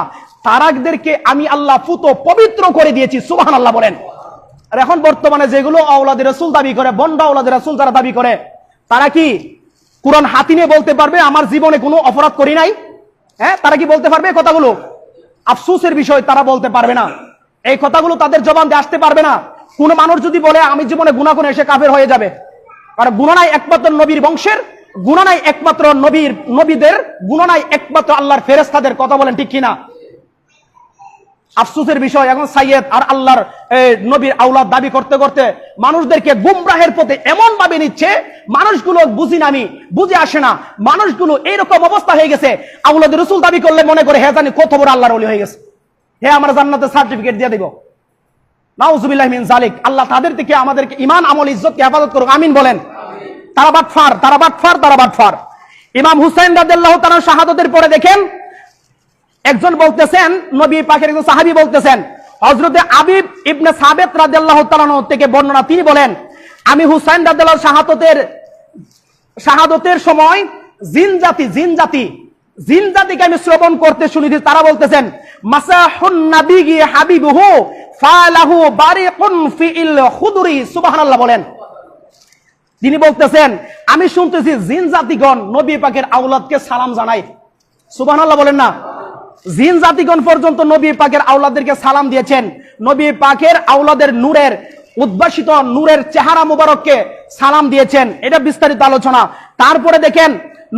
তারাদেরকে আমি আল্লাহ পুত পবিত্র করে দিয়েছি। সুবহানাল্লাহ বলেন। আর এখন বর্তমানে যেগুলো আওলাদের রাসূল দাবি করে, বন্ড আওলাদের রাসূল যারা দাবি করে, তারা কি কুরআন হাতে নিয়ে বলতে পারবে আমার জীবনে কোনো অপরাধ করি নাই? হ্যাঁ, তারা কি বলতে পারবে কথাগুলো? আফসোসের বিষয়, তারা বলতে পারবে না। এই কথাগুলো তাদের জবান দিয়ে আসতে পারবে না। কোন মানুষ যদি বলে আমি জীবনে গুনাহ করে এসে কাফের হয়ে যাবে, কারণ গুনাহ নাই একমাত্র নবীর বংশের, গুনাহ নাই একমাত্র নবীদের, গুনাহ নাই একমাত্র আল্লাহর ফেরেশতাদের। কথা বলেন ঠিক কিনা? আফসোসের বিষয়, এখন সাইয়েদ আর আল্লাহর নবীর আওলাদ দাবি করতে করতে মানুষদেরকে গুমরাহের পথে এমন ভাবে নিচ্ছে, মানুষগুলো বুঝে আসে না, মানুষগুলো এইরকম অবস্থা হয়ে গেছে, আওলাদ রাসূল দাবি করলে মনে করে হে জানি কত বড় আল্লাহর ওলি হয়ে গেছে, হে আমরা জান্নাতের সার্টিফিকেট দিয়ে দিব। নাউজুবিল্লাহি মিন যালিক। আল্লাহ তাদের থেকে আমাদেরকে ঈমান, আমল, ইজ্জতকে হেফাজত করুক, আমিন বলেন। তারা বাটফার। ইমাম হুসাইন রাদিয়াল্লাহু তাআলা শাহাদাতের পরে দেখেন একজন বলতেছেন, নবী পাকের একজন সাহাবী বলতেছেন, হযরতে আবিব ইবনে সাবিত রাদিয়াল্লাহু তাআলা থেকে বর্ণনা, তিনি বলেন আমি হুসাইন রাদিয়াল্লাহু শাহাদাতের সময় জিন জাতিকে আমি শ্রবণ করতে শুনেছি। তারা বলতেছেন মাসাহুন নাবিয়্যি হাবিবুহু ফালাহু বারিকুন ফিল খুদুরি। সুবহানাল্লাহ বলেন। তিনি বলতেছেন আমি শুনতেছি জিন জাতিগণ নবী পাকের আওলাদকে সালাম জানায়। সুবহানাল্লাহ বলেন না? জিন জাতিগণ পর্যন্ত নবী পাকের আওলাদদেরকে সালাম দিয়েছেন, নবী পাকের আওলাদের নূরের উদ্ভাসিত নূরের চেহারা মুবারককে সালাম দিয়েছেন। এটা বিস্তারিত আলোচনা। তারপরে দেখেন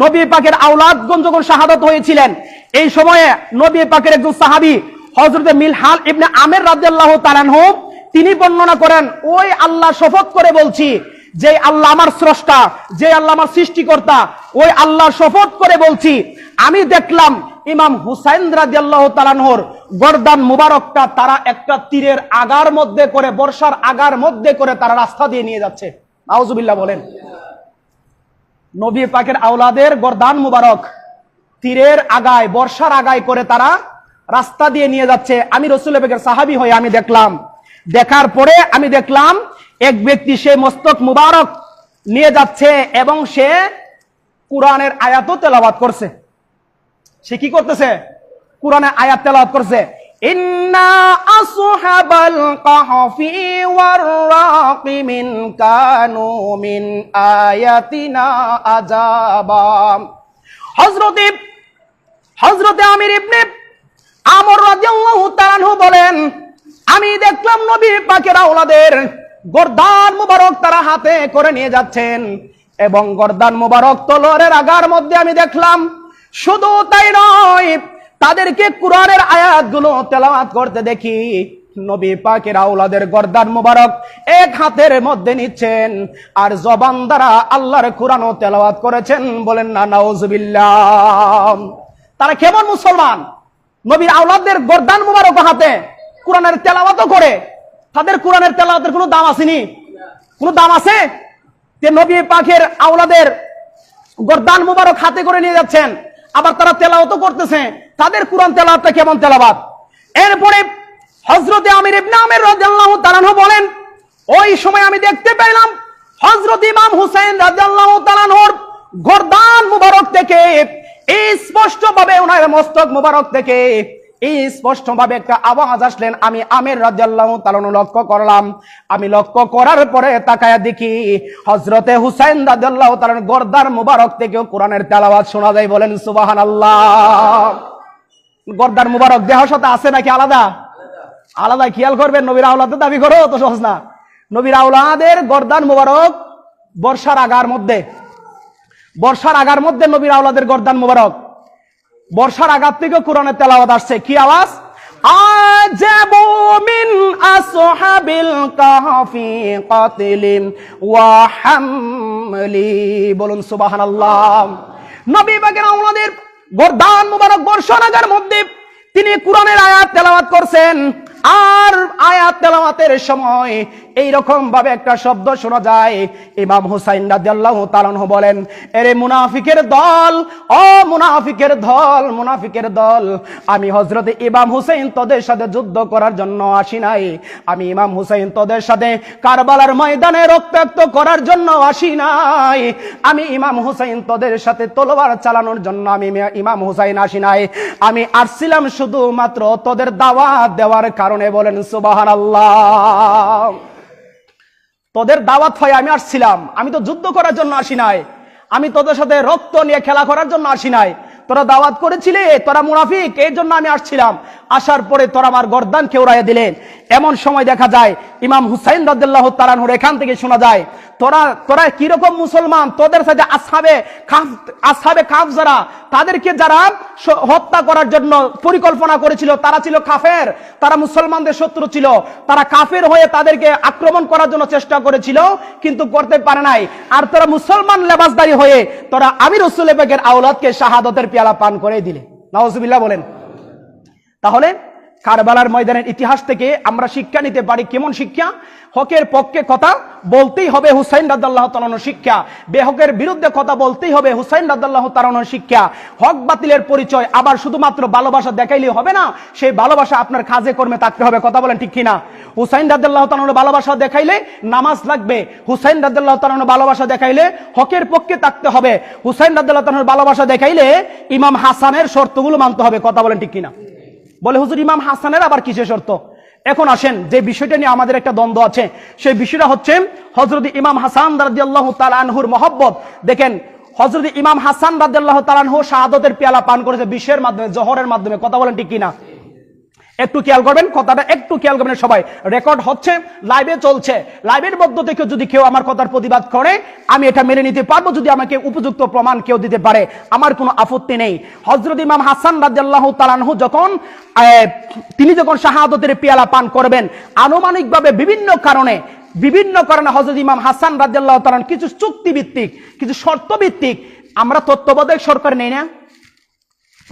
নবী পাকের আওলাদগণ যখন শাহাদাত হয়েছিলেন, এই সময়ে নবী পাকের একজন সাহাবী হযরতে মিলহান ইবনে আমের রাদিয়াল্লাহু তাআলা আনহু, তিনি বর্ণনা করেন ওই আল্লাহ শপথ করে বলছি, যে আল্লাহ আমার স্রষ্টা, যে আল্লাহ আমার সৃষ্টিকর্তা, ওই আল্লাহ শপথ করে বলছি আমি দেখলাম ইমাম হুসাইন রাদিয়াল্লাহু তাআলা আনহুর গর্দান মুবারকটা তারা একটা তীরের আগার মধ্যে করে, বর্ষার আগার মধ্যে করে তারা রাস্তা দিয়ে নিয়ে যাচ্ছে। নাউজুবিল্লাহ বলেন। নবী পাকের আওলাদের গর্দান মুবারক তীরের আগায়, বর্ষার আগায় করে তারা রাস্তা দিয়ে নিয়ে যাচ্ছে। আমি রাসূল পাকের সাহাবী হয়ে আমি দেখলাম। দেখার পরে আমি দেখলাম এক ব্যক্তি সে মস্তক মুবারক নিয়ে যাচ্ছে এবং সে কুরআনের আয়াতও তেলাওয়াত করছে। সে কি করতেছে? কুরআনের আয়াত তেলাওয়াত করছে। ইন্না আসহাবাল কাহফি ওয়ার রাকিমিন কানু মিন আয়াতিনা আজাবা। হযরতে আমির ইবনে আমর রাদিয়াল্লাহু তাআলা আনহু বলেন আমি দেখলাম নবী পাকের আওলাদের গর্দান মুবারক তারা হাতে করে নিয়ে যাচ্ছেন এবং গর্দান মুবারক তলোয়ারের আগার মধ্যে আমি দেখলাম। শুধু তাই নয়, তাদেরকে কুরআনের আয়াতগুলো তেলাওয়াত করতে দেখি। নবী পাকের আওলাদের গর্দান মুবারক এক হাতের মধ্যে নিচ্ছেন আর জবান দ্বারা আল্লাহর কুরআনও তেলাওয়াত করেছেন। বলেন না নাউজুবিল্লাহ। তারা কেমন মুসলমান? নবীর আওলাদের গর্দান মুবারক হাতে কুরআনের তেলাওয়াতও করে। তাদের কোরআনের তেলাওয়াতের কোনো দাম আসেনি? কোনো দাম আছে? যে নবী পাকের আওলাদের গর্দান মুবারক হাতে করে নিয়ে যাচ্ছেন, আবার তারা তেলাওয়াতও করতেছে। তাদের কোরআন তেলাওয়াতটা কেমন তেলাওয়াত? এরপরে হযরতে আমির ইবনে আমের রাদিয়াল্লাহু তাআলা আনহু বলেন ওই সময় আমি দেখতে পেলাম হযরত ইমাম হুসাইন রাদিয়াল্লাহু তাআলা আনহুর গর্দান মুবারক থেকে স্পষ্টভাবে, ওনার মস্তক মুবারক থেকে স্পষ্টভাবে একটা আওয়াজ আসলেন। আমি আমির রাদিয়াল্লাহু তাআলা লক্ষ্য করলাম। আমি লক্ষ্য করার পরে তাকায়া দেখি হযরতে হুসাইন রাদিয়াল্লাহু তাআলা গর্দান মুবারক থেকেও কোরআনের তেলাওয়াত শোনা যায়। বলেন সুবহানাল্লাহ। গর্দান মুবারক দেহের সাথে আছে নাকি আলাদা? আলাদা। খেয়াল করবেন, নবীর আওলাদের দাবি করো তো সহজ না। নবীর আওলাদের গর্দান মুবারক বর্ষার আগার মধ্যে নবীর আওলাদের গর্দান মুবারক বর্ষার আঘাত থেকে কোরআনের তেলাওয়াত আসছে। কি আওয়াজ? আজাবু মিন আসহাবিল কাহফি কাতিলিন ওয়া হামলি। বলুন সুবহানাল্লাহ। নবী পাকের আওলাদের গর্দান মুবারক বর্ষার আগার মধ্যে তিনি কোরআনের আয়াত তেলাওয়াত করছেন। আর আয়াত তেলাওয়াতের সময় এইরকম ভাবে একটা শব্দ শোনা যায়। ইমাম হুসাইন রাদিয়াল্লাহু তাআলা আনহু বলেন, এরে মুনাফিকের দল, ও মুনাফিকের দল, আমি হযরতে ইমাম হুসাইন তোদের সাথে যুদ্ধ করার জন্য আসি নাই। আমি ইমাম হুসাইন তোদের সাথে কারবালার ময়দানে রক্তাক্ত করার জন্য আসি নাই। আমি ইমাম হুসাইন তোদের সাথে তলোয়ার চালানোর জন্য আমি ইমাম হুসাইন আসি নাই। আমি আসছিলাম শুধুমাত্র তোদের দাওয়াত দেওয়ার কারণে। বলেন সুবহানাল্লাহ। তোদের দাওয়াত হয় আমি আসছিলাম, আমি তো যুদ্ধ করার জন্য আসি নাই। আমি তোদের সাথে রক্ত নিয়ে খেলা করার জন্য আসি নাই। তোরা দাওয়াত করেছিলি, তোরা মুনাফিক, এর জন্য আমি আসছিলাম। আসার পরে তোরা আমার গর্দানকে উড়াইয়া দিলেন। এমন সময় দেখা যায় ইমাম হুসাইন রাদিয়াল্লাহু তাআলা আনহুর এখান থেকে শোনা যায়, তোরা কিরকম মুসলমান, তোদের সাথে আসহাবে কাফ যারা, তাদেরকে যারা হত্যা করার জন্য পরিকল্পনা করেছিল তারা ছিল কাফের, তারা মুসলমানদের শত্রু ছিল, তারা কাফের হয়ে তাদেরকে আক্রমণ করার জন্য চেষ্টা করেছিল কিন্তু করতে পারে নাই। আর তোরা মুসলমান লেবাসদারি হয়ে তোরা আমি রাসূল পাকের আওলাদকে শাহাদাতের পেয়ালা পান করে দিলে। নাউজুবিল্লাহ বলেন। তাহলে কারবালার ময়দানের ইতিহাস থেকে আমরা শিক্ষা নিতে পারি। কেমন শিক্ষা? হকের পক্ষে কথা বলতেই হবে হুসাইন রাদিয়াল্লাহু তাআলা আনহুর শিক্ষা, বেহকের বিরুদ্ধে কথা বলতেই হবে হুসাইন রাদিয়াল্লাহু তাআলা আনহুর শিক্ষা। হক বাতিলের পরিচয় আবার শুধুমাত্র ভালোবাসা দেখাইলে হবে না, সেই ভালোবাসা আপনার কাজে কর্মে থাকতে হবে। কথা বলেন ঠিক কিনা? হুসাইন রাদিয়াল্লাহু তাআলা আনহুর ভালোবাসা দেখাইলে নামাজ লাগবে, হুসাইন রাদিয়াল্লাহু তাআলা আনহুর ভালোবাসা দেখাইলে হকের পক্ষে থাকতে হবে, হুসাইন রাদিয়াল্লাহু তাআলা আনহুর ভালোবাসা দেখাইলে ইমাম হাসানের শর্তগুলো মানতে হবে। কথা বলেন ঠিক কিনা? বলে হুজুর ইমাম হাসানের আবার কিসের শর্ত? এখন আসেন, যে বিষয়টা নিয়ে আমাদের একটা দ্বন্দ্ব আছে, সেই বিষয়টা হচ্ছে হযরত ইমাম হাসান রাদিয়াল্লাহু তাআলা আনহুর মহব্বত। দেখেন, হযরত ইমাম হাসান রাদিয়াল্লাহু তাআলা আনহু শাহাদাতের পেয়ালা পান করেছে বিষের মাধ্যমে, জহরের মাধ্যমে। কথা বলেন ঠিক কিনা? একটু খেয়াল করবেন, কথাটা একটু খেয়াল করবেন সবাই। রেকর্ড হচ্ছে, লাইভে চলছে, লাইভের মধ্য থেকে যদি কেউ আমার কথার প্রতিবাদ করে আমি এটা মেনে নিতে পারবো, যদি আমাকে উপযুক্ত প্রমাণ কেউ দিতে পারে, আমার কোনো আপত্তি নেই। হযরত ইমাম হাসান রাদিয়াল্লাহু তাআলা আনহু তিনি যখন শাহাদাতের পেয়ালা পান করবেন, আনুমানিকভাবে বিভিন্ন কারণে হযরত ইমাম হাসান রাদিয়াল্লাহু তাআলা কিছু চুক্তিভিত্তিক, কিছু শর্তভিত্তিক, আমরা তত্ত্বাবধায়ক সরকার নেই না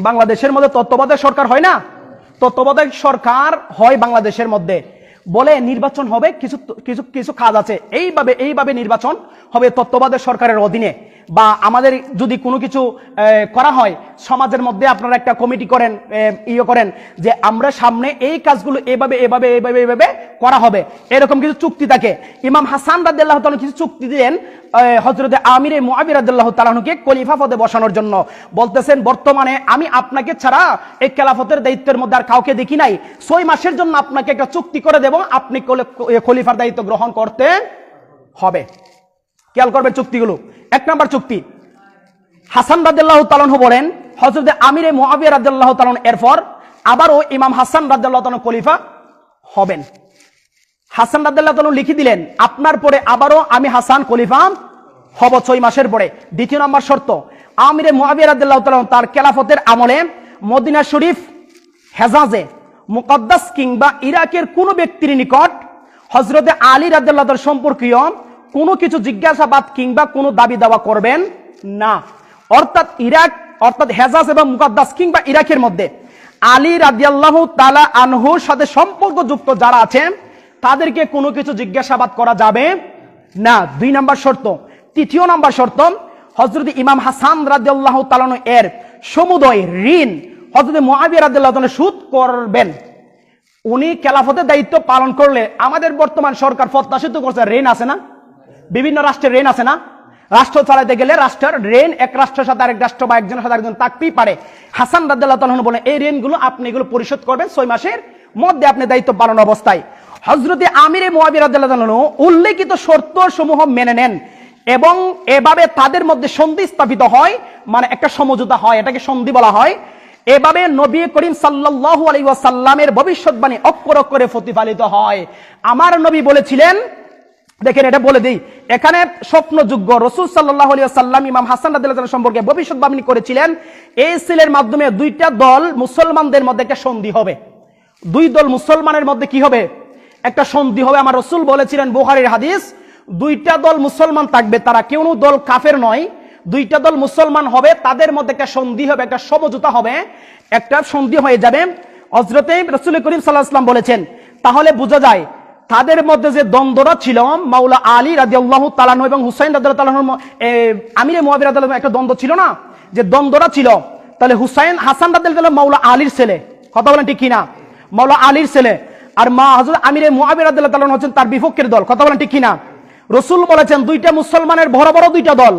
বাংলাদেশের মধ্যে? তত্ত্বাবধায়ক সরকার হয় না? তত্ত্বাবধায়ক সরকার হয় বাংলাদেশের মধ্যে, বলে নির্বাচন হবে, কিছু কিছু কিছু কাজ আছে, এইভাবে নির্বাচন হবে তত্ত্বাবধায়ক সরকারের অধীনে। বা আমাদের যদি কোনো কিছু করা হয় সমাজের মধ্যে, আপনারা একটা কমিটি করেন, করেন যে আমরা সামনে এই কাজগুলো এভাবে করা হবে, এরকম কিছু চুক্তি থাকে। ইমাম হাসান রাদিয়াল্লাহু তাআলা কিছু চুক্তি দিলেন হযরত আমিরে মুআবিয়া রাদিয়াল্লাহু তাআলা আনহুকে খলিফা পদে বসানোর জন্য। বলতেছেন, বর্তমানে আমি আপনাকে ছাড়া এই খেলাফতের দায়িত্বের মধ্যে আর কাউকে দেখি নাই, 6 মাসের জন্য আপনাকে একটা চুক্তি করে দেব, আপনি খলিফার দায়িত্ব গ্রহণ করতে হবে। খেয়াল করবেন চুক্তিগুলো। 1 নম্বর চুক্তি, হাসান রাদিয়াল্লাহু তাআলা আনহু বলেন হযরত আমিরে মুআবিয়া রাদিয়াল্লাহু তাআলা এরপর আবারও ইমাম হাসান রাদিয়াল্লাহু তাআলা খলিফা হবেন। হাসান রাদিয়াল্লাহু তাআলা লিখে দিলেন, আপনার পরে আবারও আমি হাসান খলিফা হব 6 মাসের পরে। 2 নম্বর শর্ত, আমিরে মুআবিয়া রাদিয়াল্লাহু তাআলা তার খেলাফতের আমলে মদিনা শরীফ, হেজাজে, মুকদ্দাস কিংবা ইরাকের কোন ব্যক্তির নিকট হযরত আলী রাদিয়াল্লাহু তাআলা সম্পর্কীয় কোনো কিছু জিজ্ঞাসাবাদ কিংবা কোনো দাবি দাওয়া করবেন না। অর্থাৎ হেজাজ এবং মুকদ্দাস কিংবা ইরাকের মধ্যে আলী রাদিয়াল্লাহু তাআলা আনহুর সাথে সম্পর্কযুক্ত যারা আছেন তাদেরকে কোনো কিছু জিজ্ঞাসাবাদ করা যাবে না। 2 নম্বর শর্ত। 3 নম্বর শর্ত, হযরত ইমাম হাসান রাদিয়াল্লাহু তাআলা এর সমুদয় ঋণ হযরত মুআবিয়া রাদিয়াল্লাহু তাআলা শোধ করবেন। উনি খেলাফতের দায়িত্ব পালন করলে, আমাদের বর্তমান সরকার প্রত্যাশিত করছে, ঋণ আছে না, বিভিন্ন রাষ্ট্রের ঋণ আছে না, রাষ্ট্র চালাতে গেলে রাষ্ট্রের ঋণ এক রাষ্ট্রের সাথে আরেক রাষ্ট্র বা একজনের সাথে একজন থাকতেই পারে। হাসান রাদিয়াল্লাহু তাআলা বলেন, এই ঋণগুলো আপনি এগুলো পরিশোধ করবেন 6 মাসের মধ্যে আপনি দায়িত্ব পালন অবস্থায়। হযরত আমিরে মুআবিয়া রাদিয়াল্লাহু তাআলা উল্লেখিত শর্ত সমূহ মেনে নেন এবং এভাবে তাদের মধ্যে সন্ধি স্থাপিত হয়, মানে একটা সমঝোতা হয়, এটাকে সন্ধি বলা হয়। এভাবে নবী করিম সাল্লাল্লাহু আলাইহি ওয়াসাল্লামের ভবিষ্যৎবাণী অক্ষর অক্ষরে প্রতিফলিত হয়। আমার নবী বলেছিলেন, দেখেন এটা বলে দিই, এখানে স্বপ্নযোগ্য রাসূল সাল্লাল্লাহু আলাইহি ওয়াসাল্লাম ইমাম হাসান রাদিয়াল্লাহু তাআলা সম্পর্কে ভবিষ্যৎবাণী করেছিলেন, এই সিলের মাধ্যমে 2টা দল মুসলমানদের মধ্যে একটা সন্ধি হবে। 2 দল মুসলমানের মধ্যে কি হবে? একটা সন্ধি হবে। আমার রাসূল বলেছিলেন, বুখারীর হাদিস, 2টা দল মুসলমান থাকবে, তারা কেউ দল কাফের নয়, 2টা দল মুসলমান হবে, তাদের মধ্যে একটা সন্ধি হবে, একটা সমঝোতা হবে, একটা সন্ধি হয়ে যাবে। হযরত রাসূল করিম সাল্লাল্লাহু আলাইহি ওয়াসাল্লাম বলেছেন, তাহলে বোঝা যায় তাদের মধ্যে যে দ্বন্দ্বটা ছিল, মাওলা আলী রাদিয়াল্লাহু তাআলা এবং হুসাইন রাদিয়াল্লাহু তাআলা আমিরে মুআবিয়া রাদিয়াল্লাহু তাআলা একটা দ্বন্দ্ব ছিল না, যে দ্বন্দ্বটা ছিল, তাহলে হাসান রাদিয়াল্লাহু তাআলা মাওলা আলীর ছেলে। কথা বলেন ঠিক কিনা? মাওলা আলীর ছেলে। আর হযরত আমিরে মুআবিয়া রাদিয়াল্লাহু তাআলা হচ্ছেন তার বিপক্ষের দল। কথা বলেন ঠিক কিনা? রাসূল বলেছেন, 2টা মুসলমানের বড় বড় 2টা দল,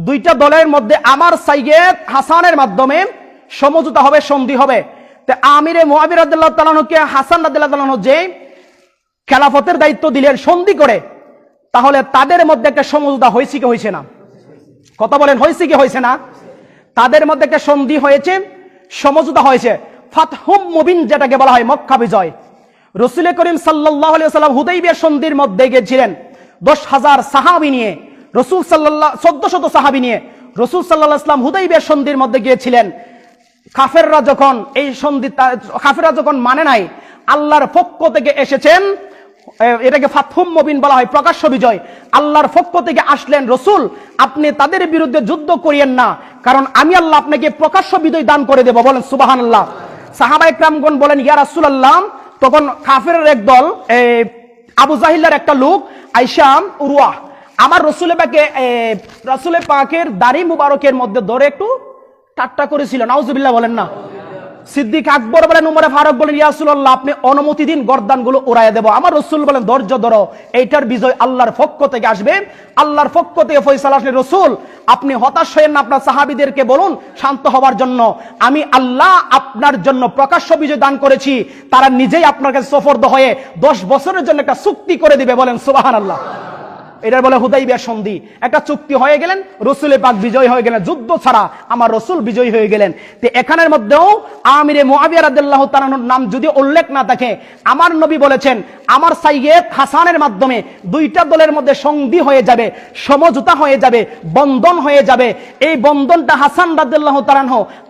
2টা দলের মধ্যে আমার সাইয়েদ হাসানের মাধ্যমে সমঝোতা হবে, সন্ধি হবে। তো আমিরে মুআবিয়া রাদিয়াল্লাহু তাআলাকে হাসান রাদিয়াল্লাহু তাআলা যে খেলাফতের দায়িত্ব দিলেন সন্ধি করে, তাহলে তাদের মধ্যে একটা সমঝোতা হয়েছে কি হয়েছে না? কথা বলেন, হয়েছে কি হয়েছে না? তাদের মধ্যে একটা সন্ধি হয়েছে, সমঝোতা হয়েছে। ফাতহুম মুবিন যেটাকে বলা হয় মক্কা বিজয়। রাসূল করিম সাল্লাল্লাহু আলাইহি ওয়াসাল্লাম হুদাইবিয়া সন্ধির মধ্যে গিয়েছিলেন 10,000 সাহাবী নিয়ে, রাসূল সাল্লাল্লাহু 1400 সাহাবী নিয়ে রাসূল সাল্লাল্লাহু আলাইহি ওয়াসাল্লাম হুদাইবিয়া সন্ধির মধ্যে গিয়েছিলেন। কাফেররা যখন এই সন্ধি কাফেররা যখন মানে নাই, আল্লাহর পক্ষ থেকে এসেছেন, এটাকে ফাতহুম মুবিন বলা হয়, প্রকাশ্য বিজয়। আল্লাহর পক্ষ থেকে আসলেন, রাসূল আপনি তাদের বিরুদ্ধে যুদ্ধ করিয়েন না, কারণ আমি আল্লাহ আপনাকে প্রকাশ্য বিজয় দান করে দেব। বলেন সুবহানাল্লাহ। সাহাবায়ে কেরামগণ বলেন, ইয়া রাসূলুল্লাহ, তখন কাফেরের একদল, আবু জাহিলের একটা লোক আয়েশা উরওয়া আমার রাসূল পাকের দাড়ি মুবারকের মধ্যে ধরে একটু ঠাট্টা করেছিল। নাউজুবিল্লাহ বলেন না। সিদ্দিক আকবর বলেন, উমরে ফারুক বলেন, ইয়া রাসূলুল্লাহ আপনি অনুমতি দিন, গর্দানগুলো উড়াইয়া দেব। আমার রাসূল বলেন, ধৈর্য ধরো, এইটার বিজয় আল্লাহর পক্ষ থেকে আসবে, আল্লাহর পক্ষ থেকে ফয়সালা আসলে। রাসূল আপনি হতাশ হয়েন না, আপনার সাহাবীদেরকে বলুন শান্ত হওয়ার জন্য, আমি আল্লাহ আপনার জন্য প্রকাশ্য বিজয় দান করেছি, তারা নিজেই আপনার কাছে সুফর্দ হয়ে 10 বছরের জন্য একটা চুক্তি করে দিবে। বলেন সুবহানাল্লাহ। এটা বলে হুদাইবিয়া সন্ধি। একটা চুক্তি হয়ে গেলেন, রাসূল পাক বিজয় হয়ে গেলেন, যুদ্ধ ছাড়া আমার রাসূল বিজয় হয়ে গেলেন। তো এখানের মধ্যেও আমিরে মুআবিয়া রাদিয়াল্লাহু তাআলার নাম যদি উল্লেখ না থাকে, আমার নবী বলেছেন আমার সাইয়েদ হাসানের মাধ্যমে দুইটা দলের মধ্যে সন্ধি হয়ে যাবে, সমঝোতা হয়ে যাবে, বন্ধন হয়ে যাবে। এই বন্ধনটা হাসান রাদিয়াল্লাহু তাআলা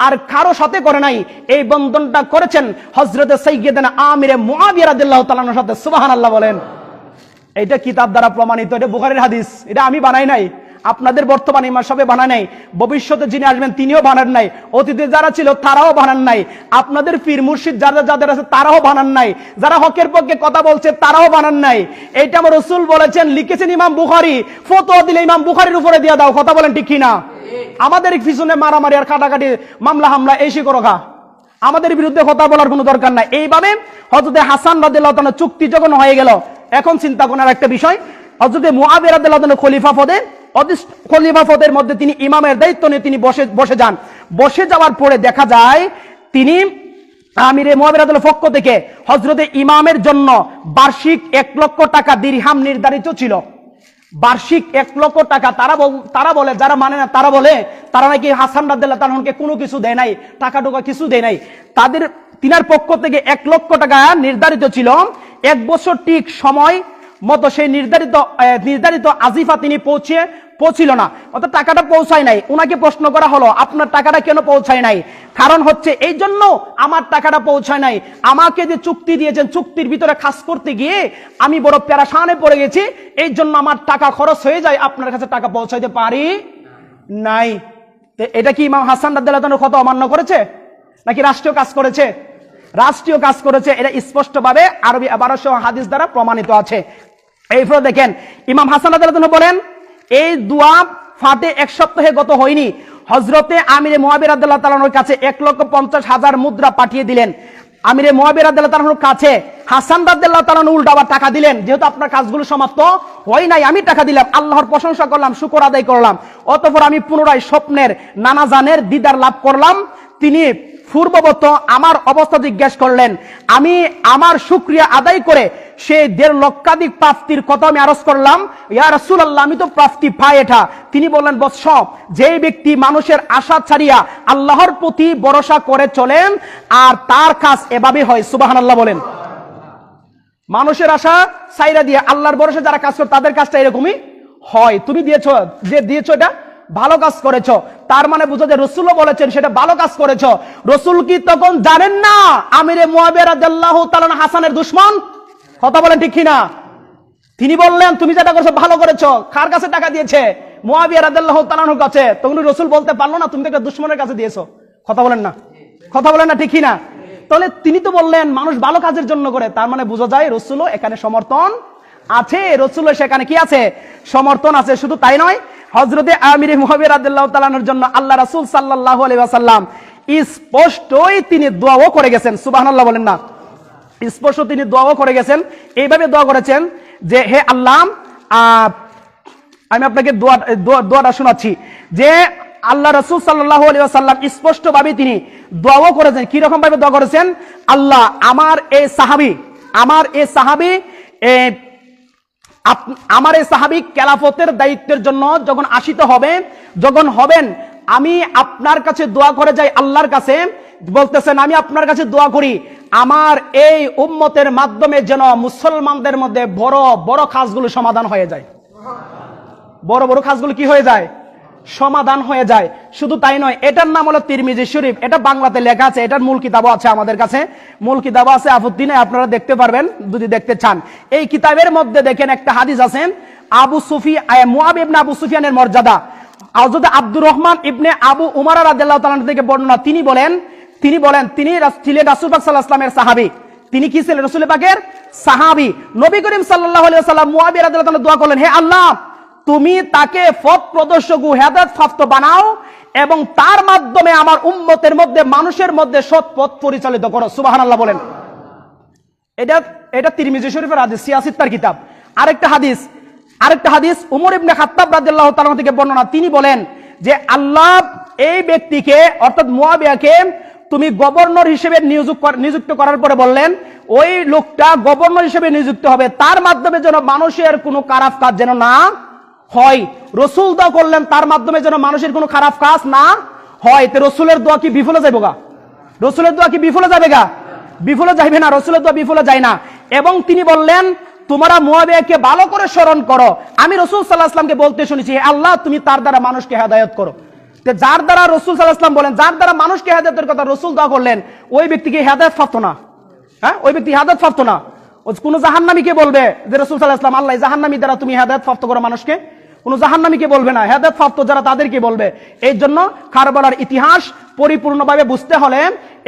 আর কারো সাথে করে নাই, এই বন্ধনটা করেছেন হযরতে সাইয়েদনা আমিরে মুআবিয়া রাদিয়াল্লাহু তাআলার সাথে। সুবহানাল্লাহ বলেন। এটা কিতাব দ্বারা প্রমাণিত, এটা বুখারীর হাদিস, এটা আমি বানাই নাই, আপনাদের বর্তমান ইমাম সাহেব বানায় নাই, ভবিষ্যতে যিনি আসবেন তিনিও বানান নাই, অতীতে যারা ছিল তারাও বানান নাই, আপনাদের পীর মুর্শিদ যাদের আছে তারাও বানান নাই, যারা হকের পক্ষে কথা বলছে তারাও বানান নাই। এটা আমার রাসূল বলেছেন, লিখেছেন ইমাম বুখারী, ফতোয়া দিলে ইমাম বুখারীর উপরে দিয়ে দাও। কথা বলেন ঠিক কি না? আমাদের পিছনে মারামারি আর কাটাকাটি, মামলা হামলা এই শিকরখা, আমাদের বিরুদ্ধে কথা বলার কোনো দরকার নাই। এইভাবে হযরতে হাসান রাদিয়াল্লাহু তাআলা চুক্তি যখন হয়ে গেল, এখন চিন্তা করার একটা বিষয়, হযরতে মুআবিয়া রাদিয়াল্লাহু তাআলা খলিফা পদের মধ্যে তিনি ইমামের দায়িত্ব নিয়ে তিনি বসে যান। বসে যাওয়ার পরে দেখা যায় তিনি আমিরে মুআবিয়া রাদিয়াল্লাহু পক্ষ থেকে হযরতে ইমামের জন্য বার্ষিক 1 লক্ষ টাকা দিরহাম নির্ধারিত ছিল। বার্ষিক 1 লক্ষ টাকা। তারা বলে, যারা মানে না তারা বলে তারা নাকি হাসান রাদিয়াল্লাহু তাআলাকে কোনো কিছু দেয় নাই, টাকা টোকা কিছু দেয় নাই। তিনার পক্ষ থেকে 1 লক্ষ টাকা নির্ধারিত ছিল। 1 বছর ঠিক সময় মতো সেই নির্ধারিত আজিফা তিনি পৌঁছিল না, অর্থাৎ টাকাটা পৌঁছায় নাই। ওনাকে প্রশ্ন করা হলো, আপনার টাকাটা কেন পৌঁছায় নাই? কারণ হচ্ছে এই জন্য আমার টাকাটা পৌঁছায় নাই, আমাকে যে চুক্তি দিয়েছেন চুক্তির ভিতরে কাজ করতে গিয়ে আমি বড় পেরেশানে পড়ে গেছি, এই জন্য আমার টাকা খরচ হয়ে যায়, আপনার কাছে টাকা পৌঁছাইতে পারি নাই। এটা কি ইমাম হাসান রাদিয়াল্লাহু তাআলার কথা অমান্য করেছে নাকি রাষ্ট্রীয় কাজ করেছে? রাষ্ট্রীয় কাজ করেছে। এটা স্পষ্টভাবে আরবি 1200 হাদিস দ্বারা প্রমাণিত আছে। এইভাবে দেখেন ইমাম হাসান রাদিয়াল্লাহু তাআলা বলেন, এই দোয়া ফাতে 1 সপ্তাহে গত হয়নি, হযরতে আমিরে মুআবিয়া রাদিয়াল্লাহু তাআলার কাছে 1,50,000 মুদ্রা পাঠিয়ে দিলেন। আমিরে মুআবিয়া রাদিয়াল্লাহু তাআলার কাছে হাসান রাদিয়াল্লাহু তাআলা উল্টা আবার টাকা দিলেন, যেহেতু আপনার কাজগুলো সমাপ্ত হয় নাই আমি টাকা দিলাম, আল্লাহর প্রশংসা করলাম, শুকর আদায় করলাম। অতঃপর আমি পুনরায় স্বপ্নের নানা জানের দিদার লাভ করলাম। তিনি পূর্ববত আমার অবস্থা জিজ্ঞেস করলেন, আমি আমার শুকরিয়া আদায় করে সেই 1.5 লক্ষাধিক প্রাপ্তির কথা আমি আরজ করলাম। ইয়া রাসূলুল্লাহ আমি তো প্রাপ্তি পাই এটা। তিনি বললেন, বৎস, যেই ব্যক্তি মানুষের আশা ছাড়িয়া আল্লাহর প্রতি ভরসা করে চলেন আর তার কাজ এভাবে হয়। সুবহানাল্লাহ বলেন। মানুষের আশা ছাইরা দিয়ে আল্লাহর ভরসা যারা কাজ করে তাদের কাজটা এরকমই হয়। তুমি দিয়েছো এটা ভালো কাজ করেছো, তার মানে বুঝো যে রাসূলও বলেছেন সেটা ভালো কাজ করেছো। রাসূল কি তখন জানেন না আমিরে মুআবিয়া রাদিয়াল্লাহু তাআলা হাসানের দুশমন? কথা বলেন ঠিক কিনা? তিনি বললেন তুমি যেটা করেছো ভালো করেছো। কার কাছে টাকা দিয়েছে? মুআবিয়া রাদিয়াল্লাহু তাআলার কাছে। তখন রাসূল বলতে পারলো না তুমি তো একটা দুশমনের কাছে দিয়েছো? কথা বলেন না, কথা বলেন না ঠিক কিনা? তাহলে তিনি তো বললেন মানুষ ভালো কাজের জন্য করে, তার মানে বোঝা যায় রাসূলও এখানে সমর্থন আছে, রাসূলও সেখানে কি আছে? সমর্থন আছে। শুধু তাই নয়, হযরতে আমিরে মুআবিয়া রাদিয়াল্লাহু তাআলার জন্য আল্লাহ রাসূল সাল্লাল্লাহু আলাইহি ওয়াসাল্লাম স্পষ্টই তিনি দোয়াও করে গেছেন। সুবহানাল্লাহ বলেন না। স্পষ্ট তিনি দোয়াও করে গেছেন। এইভাবে দোয়া করেছেন যে হে আল্লাহ, আমি আপনাকে দোয়াটা শোনাচ্ছি যে আল্লাহ রাসূল সাল্লাল্লাহু আলাইহি ওয়াসাল্লাম স্পষ্টভাবে তিনি দোয়াও করেছেন। কি রকম ভাবে দোয়া করেছেন? আল্লাহ আমার এই সাহাবী খেলাফতের দায়িত্বের জন্য যখন আসিত হবেন, আমি আপনার কাছে দোয়া করে যাই আল্লাহর কাছে বলতেছেন আমি আপনার কাছে দোয়া করি আমার এই উম্মতের মাধ্যমে যেন মুসলমানদের মধ্যে বড় বড় কাজগুলো সমাধান হয়ে যায়, বড় বড় কাজগুলো কি হয়ে যায়, সমাধান হয়ে যায়। শুধু তাই নয়, এটার নাম হলো তিরমিজি শরীফ, এটা বাংলাতে লেখা আছে, এটার মূল কিতাবও আছে আমাদের কাছে, মূল কিতাবও আছে, আপত্তি নেই, আপনারা দেখতে পারবেন যদি দেখতে চান। এই কিতাবের মধ্যে দেখেন একটা হাদিস আছেন আবু সুফিয়ান, মুআবিয়া ইবনে আবু সুফিয়ানের মর্যাদা, হযরত আব্দুর রহমান ইবনে আবু উমর রাদিয়াল্লাহু তাআলা থেকে বর্ণনা, তিনি বলেন তিনি ছিলেন রাসূল পাক সাল্লাল্লাহু আলাইহি ওয়াসাল্লামের সাহাবী। তিনি কি ছিলেন? রাসূল পাকের সাহাবী। নবী করিম সাল্লাল্লাহু আলাইহি ওয়াসাল্লাম মুআবিয়া রাদিয়াল্লাহু তাআলা দোয়া করলেন, হে আল্লাহ তুমি তাকে পথ প্রদর্শক ও হেদায়েত প্রাপ্ত বানাও এবং তার মাধ্যমে আমার উম্মতের মধ্যে মানুষের মধ্যে সৎ পথ পরিচালিত করো। সুবহানাল্লাহ বলেন। এটা তিরমিজি শরীফের হাদিস, সিয়াসিত্তার কিতাব। আরেকটা হাদিস উমর ইবনে খাত্তাব রাদিয়াল্লাহু তাআলা থেকে বর্ণনা, তিনি বলেন যে আল্লাহ এই ব্যক্তিকে অর্থাৎ মুআবিয়াকে তুমি গভর্নর হিসেবে নিযুক্ত করার পরে বললেন ওই লোকটা গভর্নর হিসেবে নিযুক্ত হবে, তার মাধ্যমে যেন মানুষের কোনো খারাপ কাজ যেন না হয়। রসুল দোয়া করলেন তার মাধ্যমে যেন মানুষের কোনো খারাপ কাজ না হয়। তো রসুলের দোয়া কি বিফলে যাবে গা? রসুলের দোয়া কি বিফলে যাবে গা? বিফলে যাইবে না, রসুলের দোয়া বিফলে যায় না। এবং তিনি বললেন তোমরা মুআবিয়াকে ভালো করে স্মরণ করো, আমি রসুল সাল্লাল্লাহু আলাইহি ওয়াসাল্লামকে বলতে শুনেছি আল্লাহ তুমি তার দ্বারা মানুষকে হেদায়েত করো। যার দ্বারা রসুল সাল্লাল্লাহু আলাইহি ওয়াসাল্লাম বলেন যার দ্বারা মানুষকে হেদায়েতের কথা রসুল দোয়া করলেন, ওই ব্যক্তিকে হেদায়েত প্রাপ্ত না, হ্যাঁ ওই ব্যক্তি হেদায়েত প্রাপ্ত না। কোন জাহান্নামীকে বলবে যে রসুল সাল্লাল্লাহু আলাইহি ওয়াসাল্লাম আল্লাহ জাহান্নামী দ্বারা তুমি হেদায়েত প্রাপ্ত করো মানুষকে, কোন জাহান্নামীকে বলবে না, হেদায়েত প্রাপ্ত যারা তাদেরকে বলবে। এই জন্য কারবালার ইতিহাস পরিপূর্ণভাবে বুঝতে হলে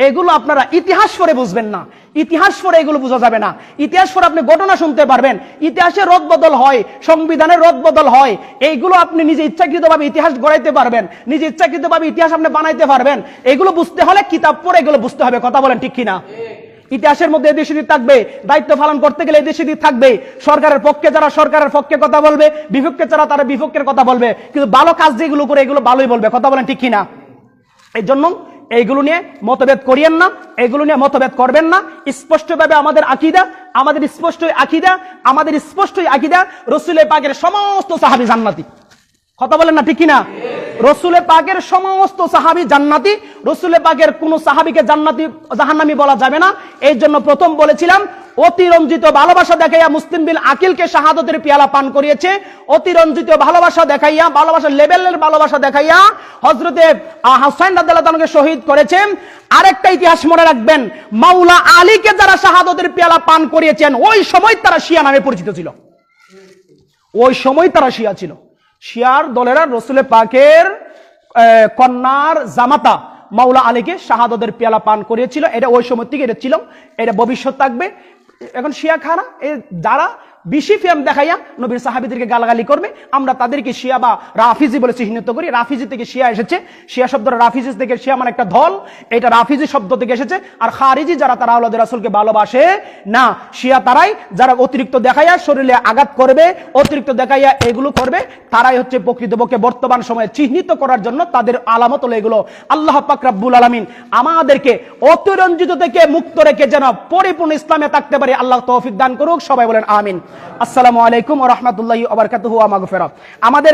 এগুলো আপনারা ইতিহাস পড়ে বুঝবেন না, ইতিহাস পড়ে এগুলো বোঝা যাবে না। ইতিহাস পড়ে আপনি ঘটনা শুনতে পারবেন, ইতিহাসের রদ বদল হয়, সংবিধানের রদ বদল হয়, এইগুলো আপনি নিজে ইচ্ছাকৃতভাবে ইতিহাস গড়াইতে পারবেন, নিজে ইচ্ছাকৃতভাবে ইতিহাস আপনি বানাইতে পারবেন। এগুলো বুঝতে হলে কিতাব পড়ে এগুলো বুঝতে হবে। কথা বলেন ঠিক কিনা? ইতিহাসের মধ্যে এদেশ সেদিক থাকবে, দায়িত্ব পালন করতে গেলে এদেশ সেদিক থাকবে, সরকারের পক্ষে যারা সরকারের পক্ষে কথা বলবে, বিপক্ষে যারা তারা বিপক্ষের কথা বলবে, কিন্তু ভালো কাজ যেগুলো করে এগুলো ভালোই বলবে। কথা বলেন ঠিক কিনা? এই জন্য এইগুলো নিয়ে মতভেদ করিয়েন না, এগুলো নিয়ে মতভেদ করবেন না। স্পষ্টভাবে আমাদের স্পষ্টই আকিদা রসুলের পাকের সমস্ত সাহাবী জান্নাতি। কথা বলেন না ঠিক কিনা? রসুলের পাকের সমস্ত সাহাবী জান্নাতি, রসুলের পাকের কোন সাহাবীকে জান্নাতি জাহান্নামী বলা যাবে না। এই জন্য প্রথম বলেছিলাম অতিরঞ্জিত ভালোবাসা দেখাইয়া মুসলিম বিন আকিলকে শাহাদতের পেয়ালা পান করিয়েছে, অতিরঞ্জিত ভালোবাসা দেখাইয়া, ভালোবাসার লেভেলের ভালোবাসা দেখাইয়া হযরতে হুসাইন রাদিয়াল্লাহু তাআলাকে শহীদ করেছেন। আরেকটা ইতিহাস মনে রাখবেন, মাওলা আলীকে যারা শাহাদতের পেয়ালা পান করিয়েছেন ওই সময় তারা শিয়া নামে পরিচিত ছিল, ওই সময় তারা শিয়া ছিল। শিয়ার দলেরা রসুলের পাকের কন্যার জামাতা মাওলা আলীকে শাহাদতের পেয়ালা পান করিয়েছিল। এটা ওই সময় থেকে এটা ছিল, এটা ভবিষ্যৎ থাকবে। এখন শিয়া খানা যারা বেশি ফেম দেখাইয়া নবীর সাহাবীদেরকে গালাগালি করবে, আমরা তাদেরকে শিয়া বা রাফিজি বলে চিহ্নিত করি। রাফিজি থেকে শিয়া এসেছে, শিয়া শব্দটা রাফিজি থেকে, শিয়া মানে একটা দল, এটা রাফিজি শব্দ থেকে এসেছে। আর খারিজি যারা তারা আওলাদ রাসূলকে ভালোবাসে না, শিয়া তারাই যারা অতিরিক্ত দেখাইয়া শরীরে আঘাত করবে, অতিরিক্ত দেখাইয়া এগুলো করবে, তারাই হচ্ছে প্রকৃতপক্ষে বর্তমান সময়ে চিহ্নিত করার জন্য তাদের আলামত হলো এগুলো। আল্লাহ পাক রব্বুল আলামিন আমাদেরকে অতিরঞ্জিত থেকে মুক্ত রেখে যেন পরিপূর্ণ ইসলামে থাকতে পারি, আল্লাহ তৌফিক দান করুক। সবাই বলেন আমিন। আসসালামু আলাইকুম ওয়া রাহমাতুল্লাহি ওয়া বারাকাতুহু ওয়া মাগফিরাত। আমাদের